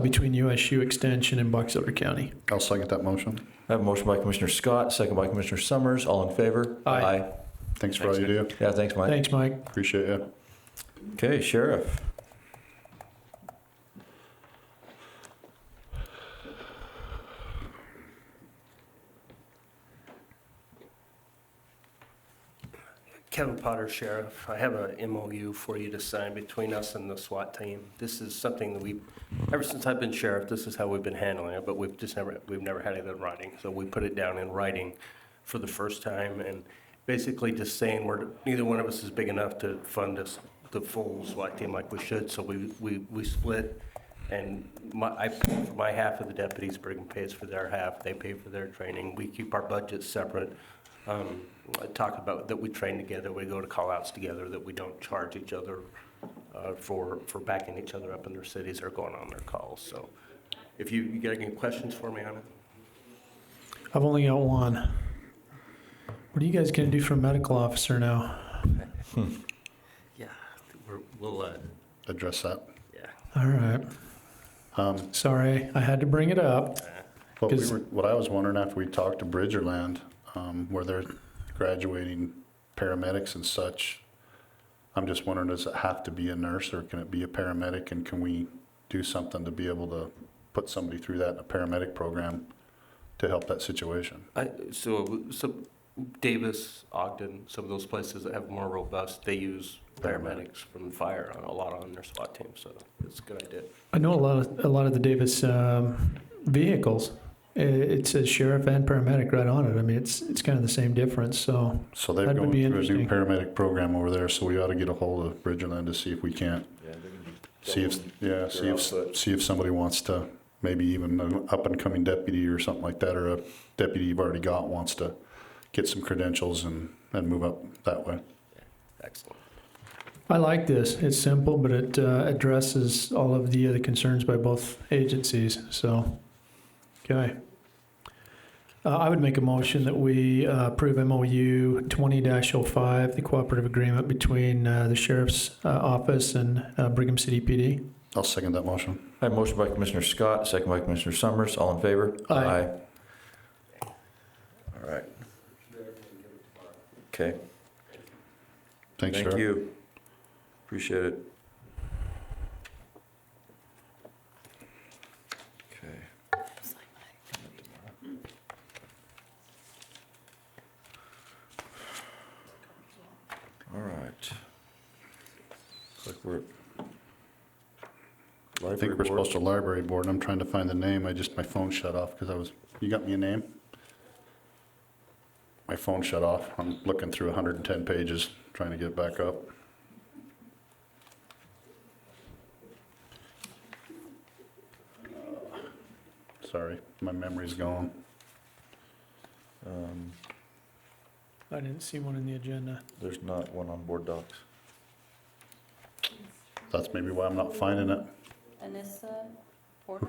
between USU Extension and Box Elder County.
I'll second that motion.
I have a motion by Commissioner Scott, second by Commissioner Summers. All in favor?
Aye.
Thanks for all you do.
Yeah, thanks, Mike.
Thanks, Mike.
Appreciate you.
Okay, Sheriff.
Kevin Potter, Sheriff. I have a MOU for you to sign between us and the SWAT team. This is something that ever since I've been sheriff, this is how we've been handling it, but we've never had it in writing. So we put it down in writing for the first time, and basically just saying neither one of us is big enough to fund the full SWAT team like we should. So we split, and I pay for my half of the deputies. Brigham pays for their half. They pay for their training. We keep our budgets separate. I talk about that we train together, we go to call-outs together, that we don't charge each other for backing each other up in their cities or going on their calls. So if you got any questions for me on it?
I've only got one. What are you guys going to do for a medical officer now?
Yeah, we'll
address that.
Yeah.
All right. Sorry, I had to bring it up.
What I was wondering after we talked to Bridgerland, where they're graduating paramedics and such, I'm just wondering, does it have to be a nurse or can it be a paramedic? And can we do something to be able to put somebody through that in a paramedic program to help that situation?
So Davis, Ogden, some of those places that have more robust, they use paramedics from the fire on a lot on their SWAT team. So it's a good idea.
I know a lot of the Davis vehicles. It says sheriff and paramedic right on it. I mean, it's kind of the same difference. So
they're
that
going
would be
through a new
interesting.
paramedic program over there. So we ought to get a hold of Bridgerland to see if we can't see if somebody wants to, maybe even an up and coming deputy or something like that, or a deputy you've already got wants to get some credentials and move up that way.
Excellent.
I like this. It's simple, but it addresses all of the concerns by both agencies. So, okay. I would make a motion that we approve MOU 20-05, the cooperative agreement between the Sheriff's Office and Brigham City PD.
I'll second that motion.
I have a motion by Commissioner Scott, second by Commissioner Summers. All in favor?
Aye.
All right. Okay.
Thanks,
Thank
Sheriff.
you. Appreciate it. Okay. All right. Looks like we're at
I think
library
we're
board.
supposed to library board. I'm trying to find the name. My phone shut off because you got me a name? My phone shut off. I'm looking through 110 pages, trying to get it back up. Sorry, my memory's gone.
I didn't see one in the agenda.
There's not one on board docs.
That's maybe why I'm not finding it.
Anissa Porter?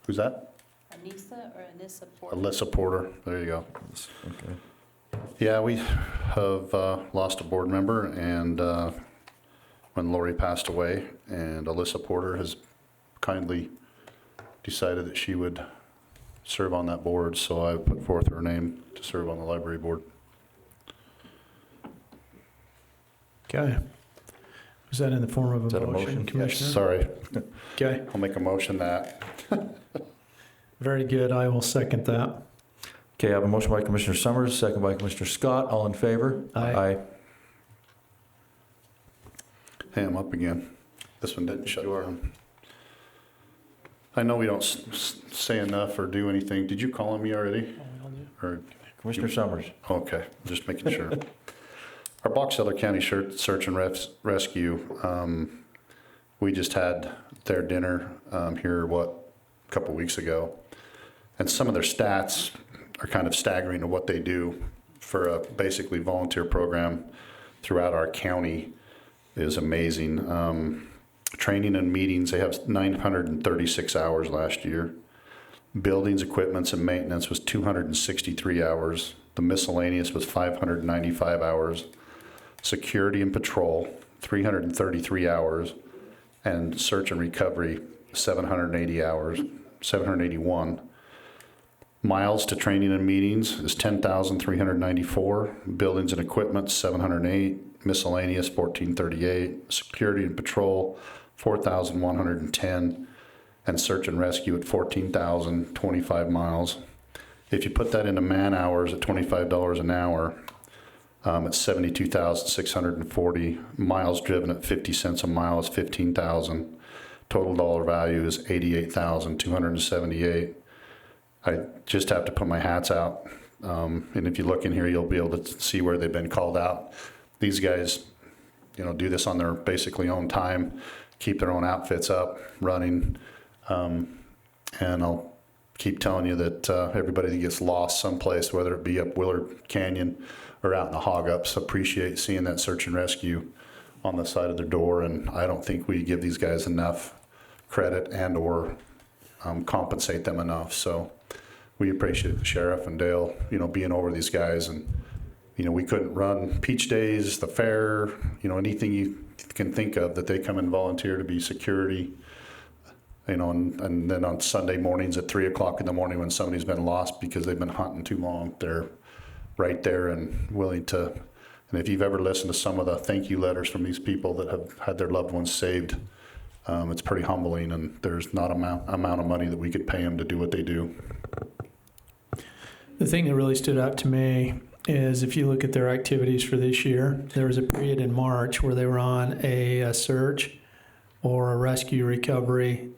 Who's that?
Anissa or Anissa Porter?
Alyssa Porter, there you go.
Okay.
Yeah, we have lost a board member, and when Lori passed away, and Alyssa Porter has kindly decided that she would serve on that board, so I put forth her name to serve on the library board.
Okay. Was that in the form of
Is that
a
a
motion,
motion?
Commissioner?
Sorry,
Okay,
I'll make a motion that.
very good. I will second that.
Okay, I have a motion by Commissioner Summers, second by Commissioner Scott. All in favor?
Aye.
Hey, I'm up again. This one didn't shut down. I know we don't say enough or do anything. Did you call on me already? Or
Commissioner Summers.
Okay, just making sure. Our Box Elder County Search and Rescue, we just had their dinner here, a couple weeks ago. And some of their stats are kind of staggering to what they do for a basically volunteer program throughout our county is amazing. Training and meetings, they have 936 hours last year. Buildings, equipments, and maintenance was 263 hours. The miscellaneous was 595 hours. Security and patrol, 333 hours. And search and recovery, 780 hours, 781. Miles to training and meetings is 10,394. Buildings and equipment, 708. Miscellaneous, 1,438. Security and patrol, 4,110. And search and rescue at 14,025 miles. If you put that into man hours at $25 an hour, it's 72,640. Miles driven at 50 cents a mile is 15,000. Total dollar value is 88,278. I just have to put my hats out. And if you look in here, you'll be able to see where they've been called out. These guys, do this on their basically own time, keep their own outfits up, running. And I'll keep telling you that everybody that gets lost someplace, whether it be up Willard Canyon or out in the hog ups, appreciate seeing that search and rescue on the side of their door. And I don't think we give these guys enough credit and or compensate them enough. So we appreciate the sheriff and Dale, being over these guys. And, we couldn't run Peach Days, the fair, anything you can think of that they come and volunteer to be security. And then on Sunday mornings at 3 o'clock in the morning when somebody's been lost because they've been hunting too long, they're right there and willing to. And if you've ever listened to some of the thank you letters from these people that have had their loved ones saved, it's pretty humbling, and there's not amount of money that we could pay them to do what they do.
The thing that really stood out to me is if you look at their activities for this year, there was a period in March where they were on a search or a rescue recovery,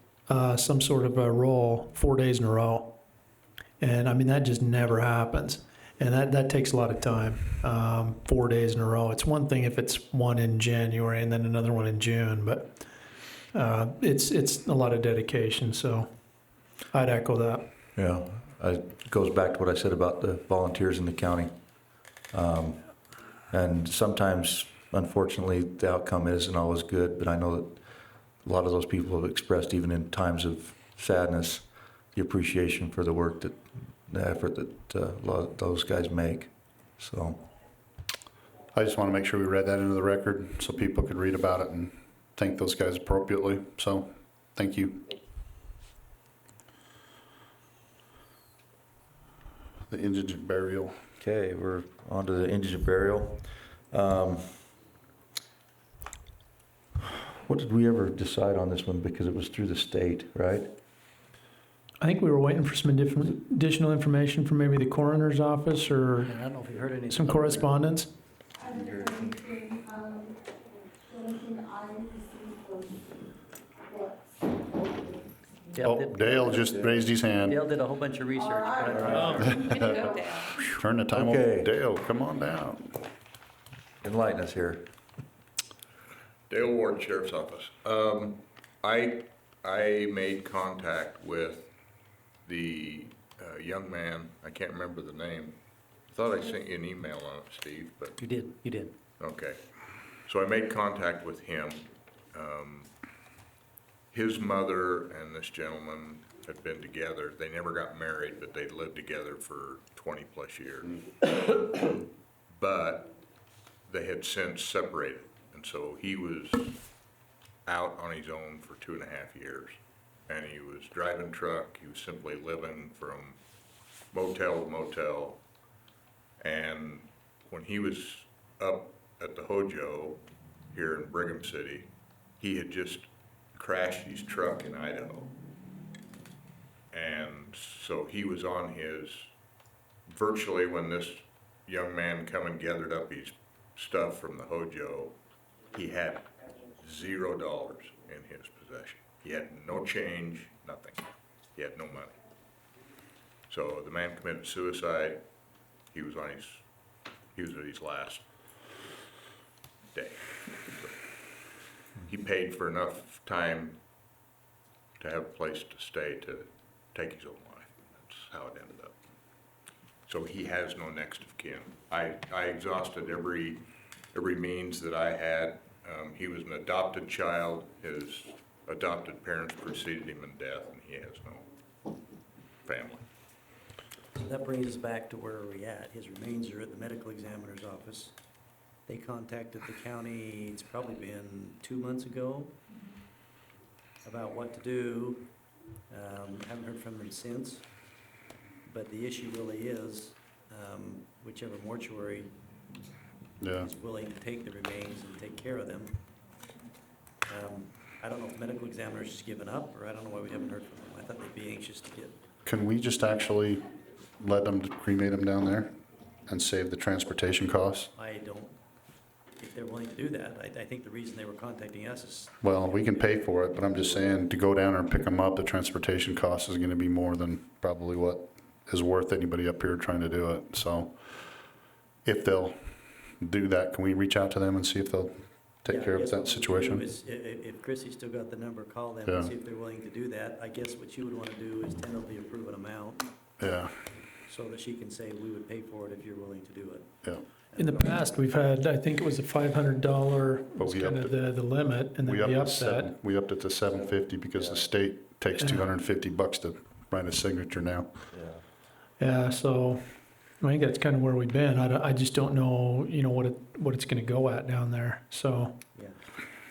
some sort of a roll 4 days in a row. And I mean, that just never happens. And that takes a lot of time, 4 days in a row. It's one thing if it's one in January and then another one in June, but it's a lot of dedication. So I'd echo that.
Yeah, it goes back to what I said about the volunteers in the county. And sometimes, unfortunately, the outcome isn't always good, but I know that a lot of those people have expressed, even in times of sadness, the appreciation for the work the effort that a lot of those guys make. So
I just want to make sure we read that into the record so people could read about it and thank those guys appropriately. So thank you. The indigent burial.
Okay, we're on to the indigent burial. What did we ever decide on this one? Because it was through the state, right?
I think we were waiting for some additional information from maybe the coroner's office or
I don't know if you heard anything.
some correspondence.
Dale just raised his hand.
Dale did a whole bunch of research.
Turn the time
Okay.
over. Dale, come on down.
Enlighten us here.
Dale Ward, Sheriff's Office. I made contact with the young man, I can't remember the name. I thought I sent you an email on it, Steve, but,
You did.
okay. So I made contact with him. His mother and this gentleman had been together. They never got married, but they'd lived together for 20-plus years. But they had since separated, and so he was out on his own for 2.5 years. And he was driving truck, he was simply living from motel to motel. And when he was up at the Hojo here in Brigham City, he had just crashed his truck in Idaho. And so he was on his, virtually when this young man come and gathered up his stuff from the Hojo, he had $0 in his possession. He had no change, nothing. He had no money. So the man committed suicide. He was at his last day. So he paid for enough time to have a place to stay to take his own life. That's how it ended up. So he has no next of kin. I exhausted every means that I had. He was an adopted child. His adopted parents preceded him in death, and he has no family.
So that brings us back to where are we at? His remains are at the medical examiner's office. They contacted the county, it's probably been 2 months ago, about what to do. Haven't heard from them since. But the issue really is, whichever mortuary is willing to take the remains and take care of them. I don't know if medical examiner's just given up, or I don't know why we haven't heard from them. I thought they'd be anxious to get.
Can we just actually let them cremate them down there and save the transportation costs?
I don't, if they're willing to do that. I think the reason they were contacting us is.
Well, we can pay for it, but I'm just saying, to go down there and pick them up, the transportation cost is gonna be more than probably what is worth anybody up here trying to do it. So if they'll do that, can we reach out to them and see if they'll take care of that situation?
If Chrissy's still got the number, call them
Yeah.
and see if they're willing to do that. I guess what you would want to do is tentatively approve an amount
Yeah,
so that she can say, we would pay for it if you're willing to do it.
yeah.
In the past, we've had, I think it was a $500 was
we
kind
upped
of the limit, and then we upped that.
We upped it to $750 because the state takes $250 to write a signature now.
Yeah, so I think that's kind of where we've been. I just don't know, what it's gonna go at down there, so.
Yeah.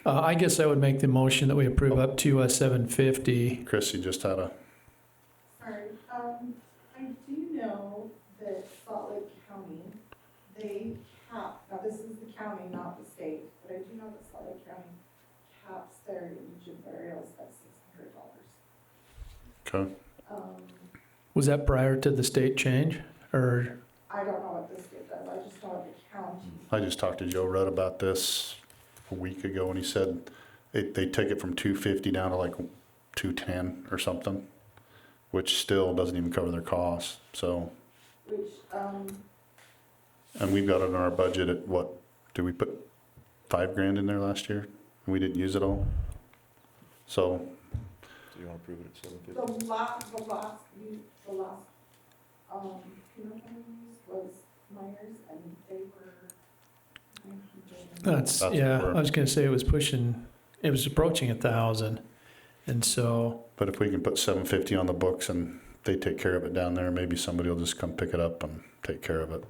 I guess I would make the motion that we approve up to $750.
Chrissy just had a,
Sorry, I do know that Salt Lake County, they cap, now this is the county, not the state, but I do know that Salt Lake County caps their indigent burials at $600.
okay.
Was that prior to the state change, or?
I don't know what this state does, I just know what the county.
I just talked to Joe Rudd about this a week ago, and he said they take it from $250 down to like $210 or something, which still doesn't even cover their costs, so.
Which,
And we've got it in our budget at what, did we put $5,000 in there last year? And we didn't use it all? So,
Do you want to approve it at
the
750?
last funeral home used was Myers, and they were.
That's,
That's
yeah,
where-
I was gonna say it was approaching 1,000, and so,
but if we can put $750 on the books and they take care of it down there, maybe somebody will just come pick it up and take care of it.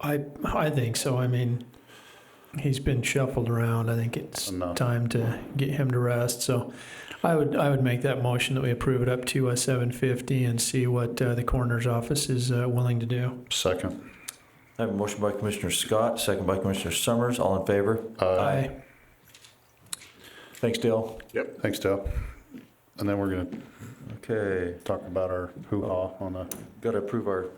I think so. I mean, he's been shuffled around. I think it's
Enough.
time to get him to rest. So I would make that motion that we approve it up to $750 and see what the coroner's office is willing to do.
Second.
I have a motion by Commissioner Scott, second by Commissioner Summers. All in favor?
Aye.
Thanks, Dale.
Yep. Thanks, Dale. And then we're gonna
Okay,
talk about our hoo-ha on the,
got to approve our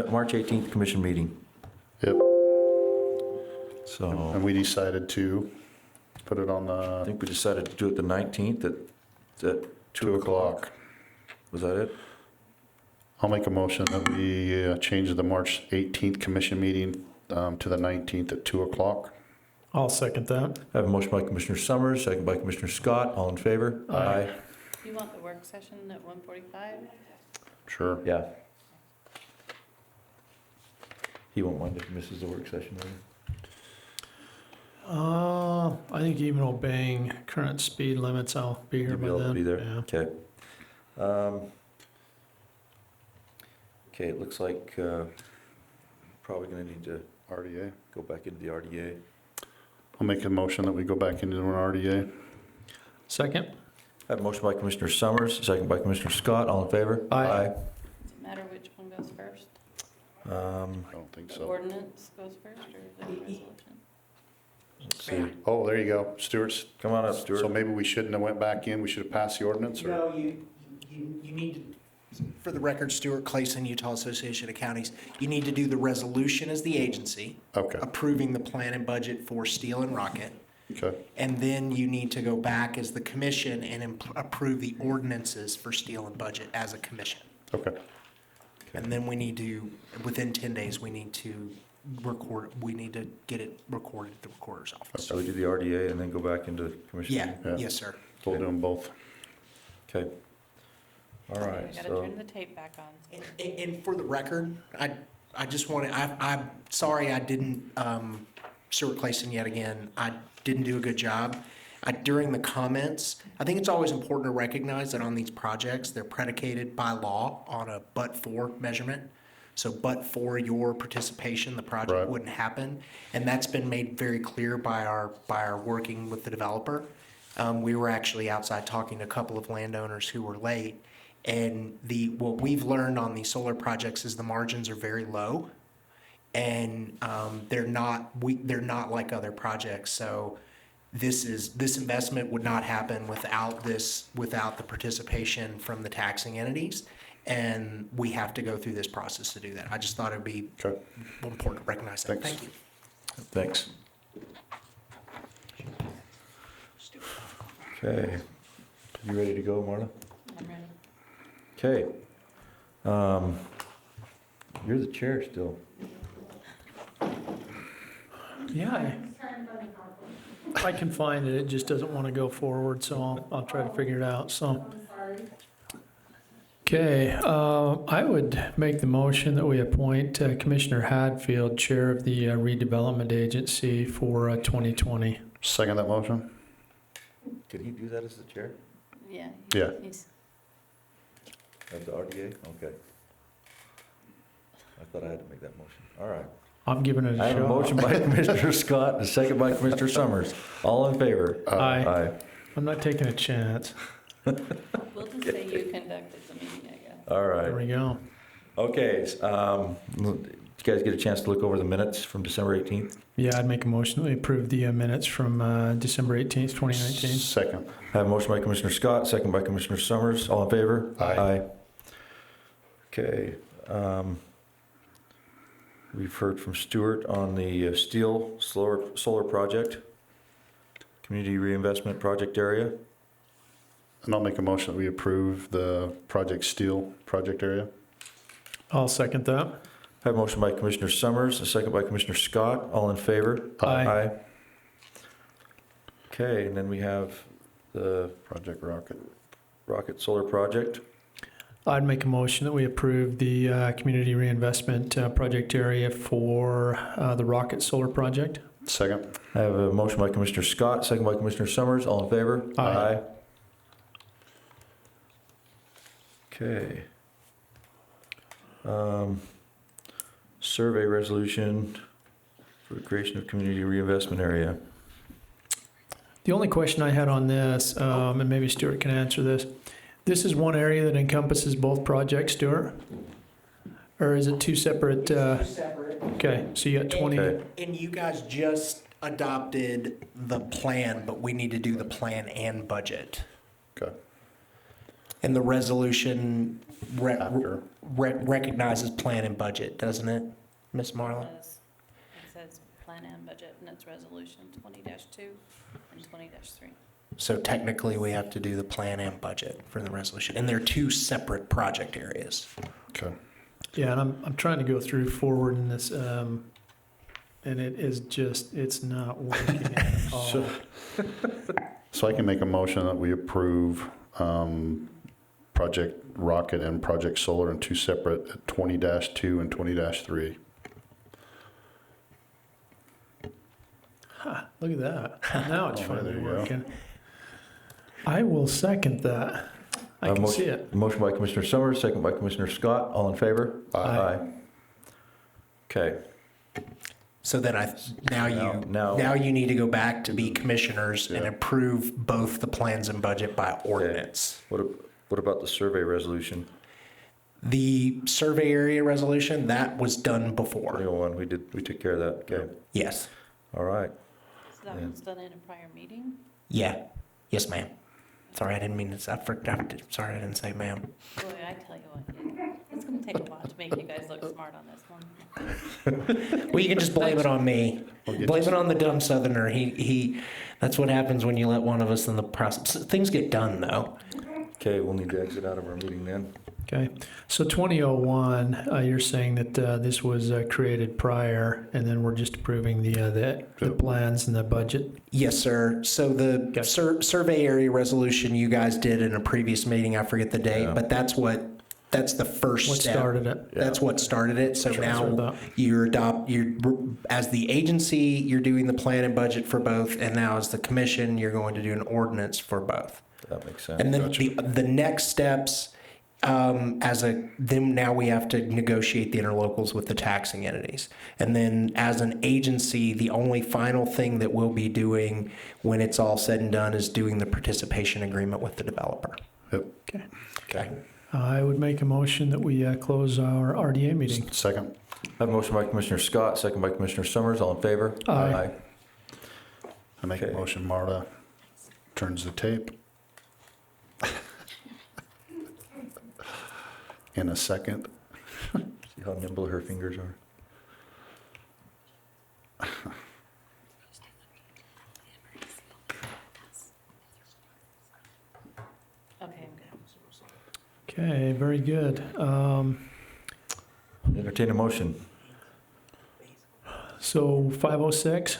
March 18th commission meeting.
yep.
So
And we decided to put it on
I
the
think we decided to do it the 19th at
2 o'clock.
Was that it?
I'll make a motion that we change the March 18th commission meeting to the 19th at 2 o'clock.
I'll second that.
I have a motion by Commissioner Summers, second by Commissioner Scott. All in favor?
Aye.
You want the work session at 1:45?
Sure.
Yeah. He won't mind if he misses the work session, will he?
I think even obeying current speed limits, I'll be here
You'll be
by
able to
then.
be there?
Yeah.
Okay. Okay, it looks like probably gonna need to
RDA.
go back into the RDA.
I'll make a motion that we go back into an RDA.
Second?
I have a motion by Commissioner Summers, second by Commissioner Scott. All in favor?
Aye.
Does it matter which one goes first?
I don't think
The
so.
ordinance goes first, or the resolution?
Let's see.
Oh, there you go. Stewart's.
Come on up, Stuart.
So maybe we shouldn't have went back in. We should have passed the ordinance, or?
No, you need to, for the record, Stuart Clayson, Utah Association of Counties, you need to do the resolution as the agency,
Okay,
approving the plan and budget for Steel and Rocket.
okay.
And then you need to go back as the commission and approve the ordinances for Steel and Budget as a commission.
Okay.
And then we need to, within 10 days, we need to get it recorded at the recorder's office.
So we do the RDA and then go back into the commission?
Yeah,
Yeah.
yes, sir.
We'll do them both.
Okay. All right,
We gotta
so,
turn the tape back on.
And for the record, I just want to, I'm sorry I didn't, Stuart Clayson yet again, I didn't do a good job. During the comments, I think it's always important to recognize that on these projects, they're predicated by law on a but-for measurement. So but for your participation, the project
Right.
wouldn't happen. And that's been made very clear by our working with the developer. We were actually outside talking to a couple of landowners who were late. And what we've learned on these solar projects is the margins are very low. And they're not like other projects. So this investment would not happen without the participation from the taxing entities. And we have to go through this process to do that. I just thought it'd be
Okay.
important to recognize that.
Thanks.
Thank you.
thanks. Okay. You ready to go, Marla?
I'm ready.
Okay. You're the chair still.
Yeah. I can find it. It just doesn't want to go forward, so I'll try to figure it out, so. Okay, I would make the motion that we appoint Commissioner Hadfield, Chair of the Redevelopment Agency for 2020.
Second that motion?
Can he do that as the chair
Yeah.
Yeah.
He's-
of the RDA? Okay. I thought I had to make that motion. All right.
I'm giving it a shot.
I have a motion by Commissioner Scott and a second by Commissioner Summers. All in favor?
Aye.
Aye.
I'm not taking a chance.
We'll just say you conducted the meeting, I guess.
All
There
right.
we go.
Okay, did you guys get a chance to look over the minutes from December 18th?
Yeah, I'd make a motion that we approve the minutes from December 18th, 2019.
Second.
I have a motion by Commissioner Scott, second by Commissioner Summers. All in favor?
Aye.
Okay. We've heard from Stuart on the Steel Solar Project, Community Reinvestment Project Area.
And I'll make a motion that we approve the Project Steel project area.
I'll second that.
I have a motion by Commissioner Summers, a second by Commissioner Scott. All in favor?
Aye.
Okay, and then we have the
Project
Rocket Solar Project.
I'd make a motion that we approve the Community Reinvestment Project Area for the Rocket Solar Project.
Second.
I have a motion by Commissioner Scott, second by Commissioner Summers. All in favor?
Aye.
Okay. Survey resolution for the creation of community reinvestment area.
The only question I had on this, and maybe Stuart can answer this, this is one area that encompasses both projects, Stuart? Or is it two separate?
Two separate.
Okay, so you got 20.
Okay.
And you guys just adopted the plan, but we need to do the plan and budget.
Okay.
And the resolution
After.
recognizes plan and budget, doesn't it, Ms. Marla?
It says plan and budget, and it's resolution 20-2 and 20-3.
So technically, we have to do the plan and budget for the resolution, and they're two separate project areas.
Okay.
Yeah, and I'm trying to go through forward in this and it is just, it's not working at all.
So I can make a motion that we approve Project Rocket and Project Solar in two separate, 20-2 and 20-3.
Look at that. Now it's
Oh,
finally
there you go.
working. I will second that. I can see it.
Motion by Commissioner Summers, second by Commissioner Scott. All in favor?
Aye.
Okay.
So then now you need to go back to be commissioners and approve both the plans and budget by ordinance.
What about the survey resolution?
The survey area resolution, that was done before.
301, we took care of that. Okay.
Yes.
All right.
So that was done in a prior meeting?
Yeah. Yes, ma'am. Sorry, I didn't mean to. Sorry, I didn't say ma'am.
Boy, I tell you what, it's gonna take a lot to make you guys look smart on this one.
Well, you can just blame it on me. Blame it on the dumb southerner. He that's what happens when you let one of us in the process. Things get done, though.
Okay, we'll need to exit out of our meeting then.
Okay, so 2001, you're saying that this was created prior, and then we're just approving the plans and the budget?
Yes, sir. So the survey area resolution you guys did in a previous meeting, I forget the date, but that's the first
What
step.
started it?
That's what started it. So
That's what I
now
thought.
you're as the agency, you're doing the plan and budget for both, and now as the commission, you're going to do an ordinance for both.
That makes sense.
And then the next steps, then now we have to negotiate the interlocals with the taxing entities. And then as an agency, the only final thing that we'll be doing when it's all said and done is doing the participation agreement with the developer.
Yep.
Okay.
I would make a motion that we close our RDA meeting.
Second.
I have a motion by Commissioner Scott, second by Commissioner Summers. All in favor?
Aye.
I make a motion, Marta turns the tape. In a second.
See how nimble her fingers are.
Okay, I'm good.
Okay, very good.
Entertain a motion.
So 506?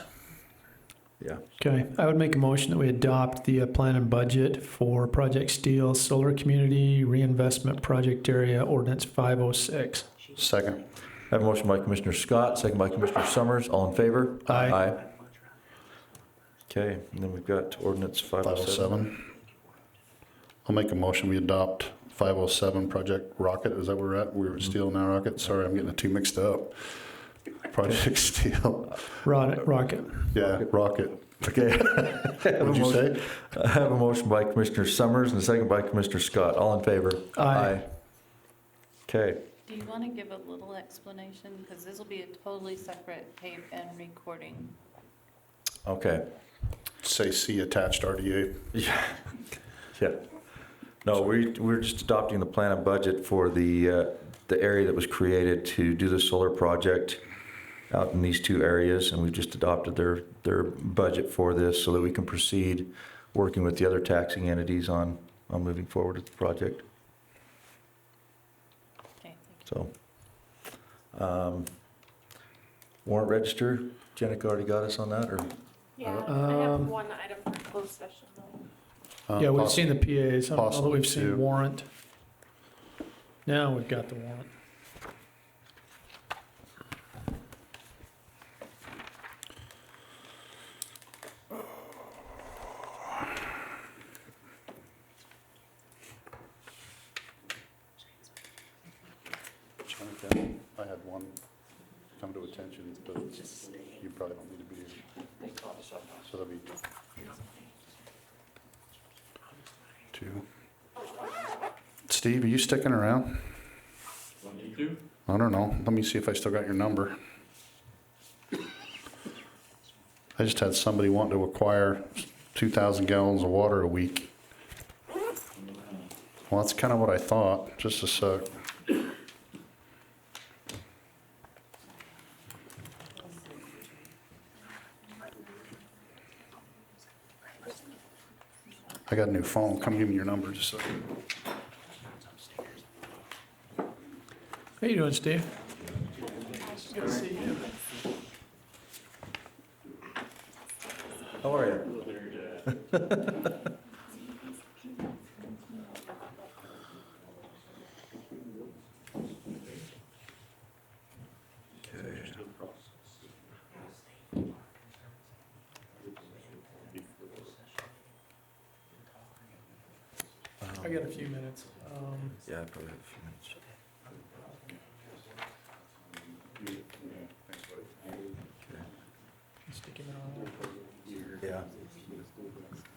Yeah.
Okay, I would make a motion that we adopt the plan and budget for Project Steel Solar Community Reinvestment Project Area Ordinance 506.
Second.
I have a motion by Commissioner Scott, second by Commissioner Summers. All in favor?
Aye.
Okay, and then we've got ordinance 507.
I'll make a motion, we adopt 507 Project Rocket. Is that where we're at? We were Steel, now Rocket? Sorry, I'm getting the two mixed up. Project Steel.
Rocket.
Yeah, Rocket.
Okay.
What'd you say?
I have a motion by Commissioner Summers and a second by Commissioner Scott. All in favor?
Aye.
Okay.
Do you want to give a little explanation? Because this will be a totally separate tape and recording.
Okay.
Say C attached RDA.
Yeah. Yeah. No, we're just adopting the plan and budget for the area that was created to do the solar project out in these two areas, and we've just adopted their budget for this so that we can proceed working with the other taxing entities on moving forward with the project.
Okay, thank you.
So, warrant register, Jenica already got us on that, or?
Yeah, I have one item for closed session.
Yeah, we've seen the PAs. I don't know that
possibly
we've seen
two.
warrant. Now we've got the warrant.
I had one come to attention, but you probably don't need to be here. So that'll be two. Steve, are you sticking around? I don't know. Let me see if I still got your number. I just had somebody want to acquire 2,000 gallons of water a week. Well, that's kind of what I thought. Just a sec. I got a new phone. Come give me your number just a second.
How you doing, Steve? Good to see you.
How are you?
I got a few minutes.
Yeah, I probably have a few minutes.
Stick him out.
Yeah.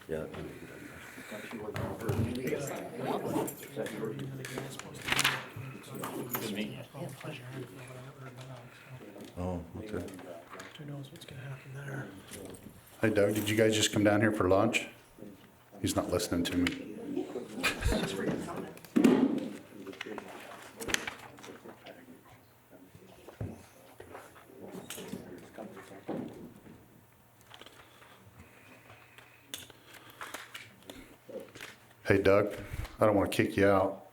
Yeah. Oh, okay.
Who knows what's gonna happen there?
Hey Doug, did you guys just come down here for lunch? He's not listening to me. Hey Doug, I don't want to kick you out.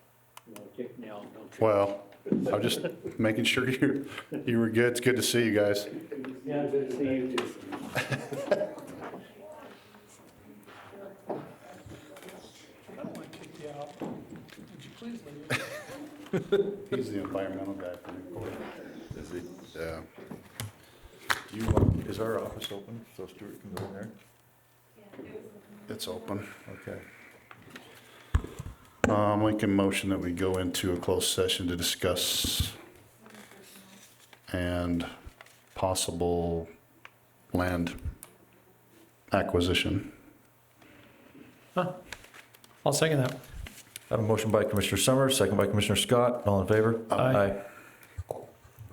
Well, I'm just making sure you were good. It's good to see you guys.
Yeah, good to see you too.
I don't want to kick you out. Would you please leave?
He's the environmental guy for Newport.
Is he?
Yeah.
Is our office open so Stuart can go in there?
It's open.
Okay.
Make a motion that we go into a closed session to discuss and possible land acquisition.
I'll second that.
I have a motion by Commissioner Summers, second by Commissioner Scott. All in favor?
Aye.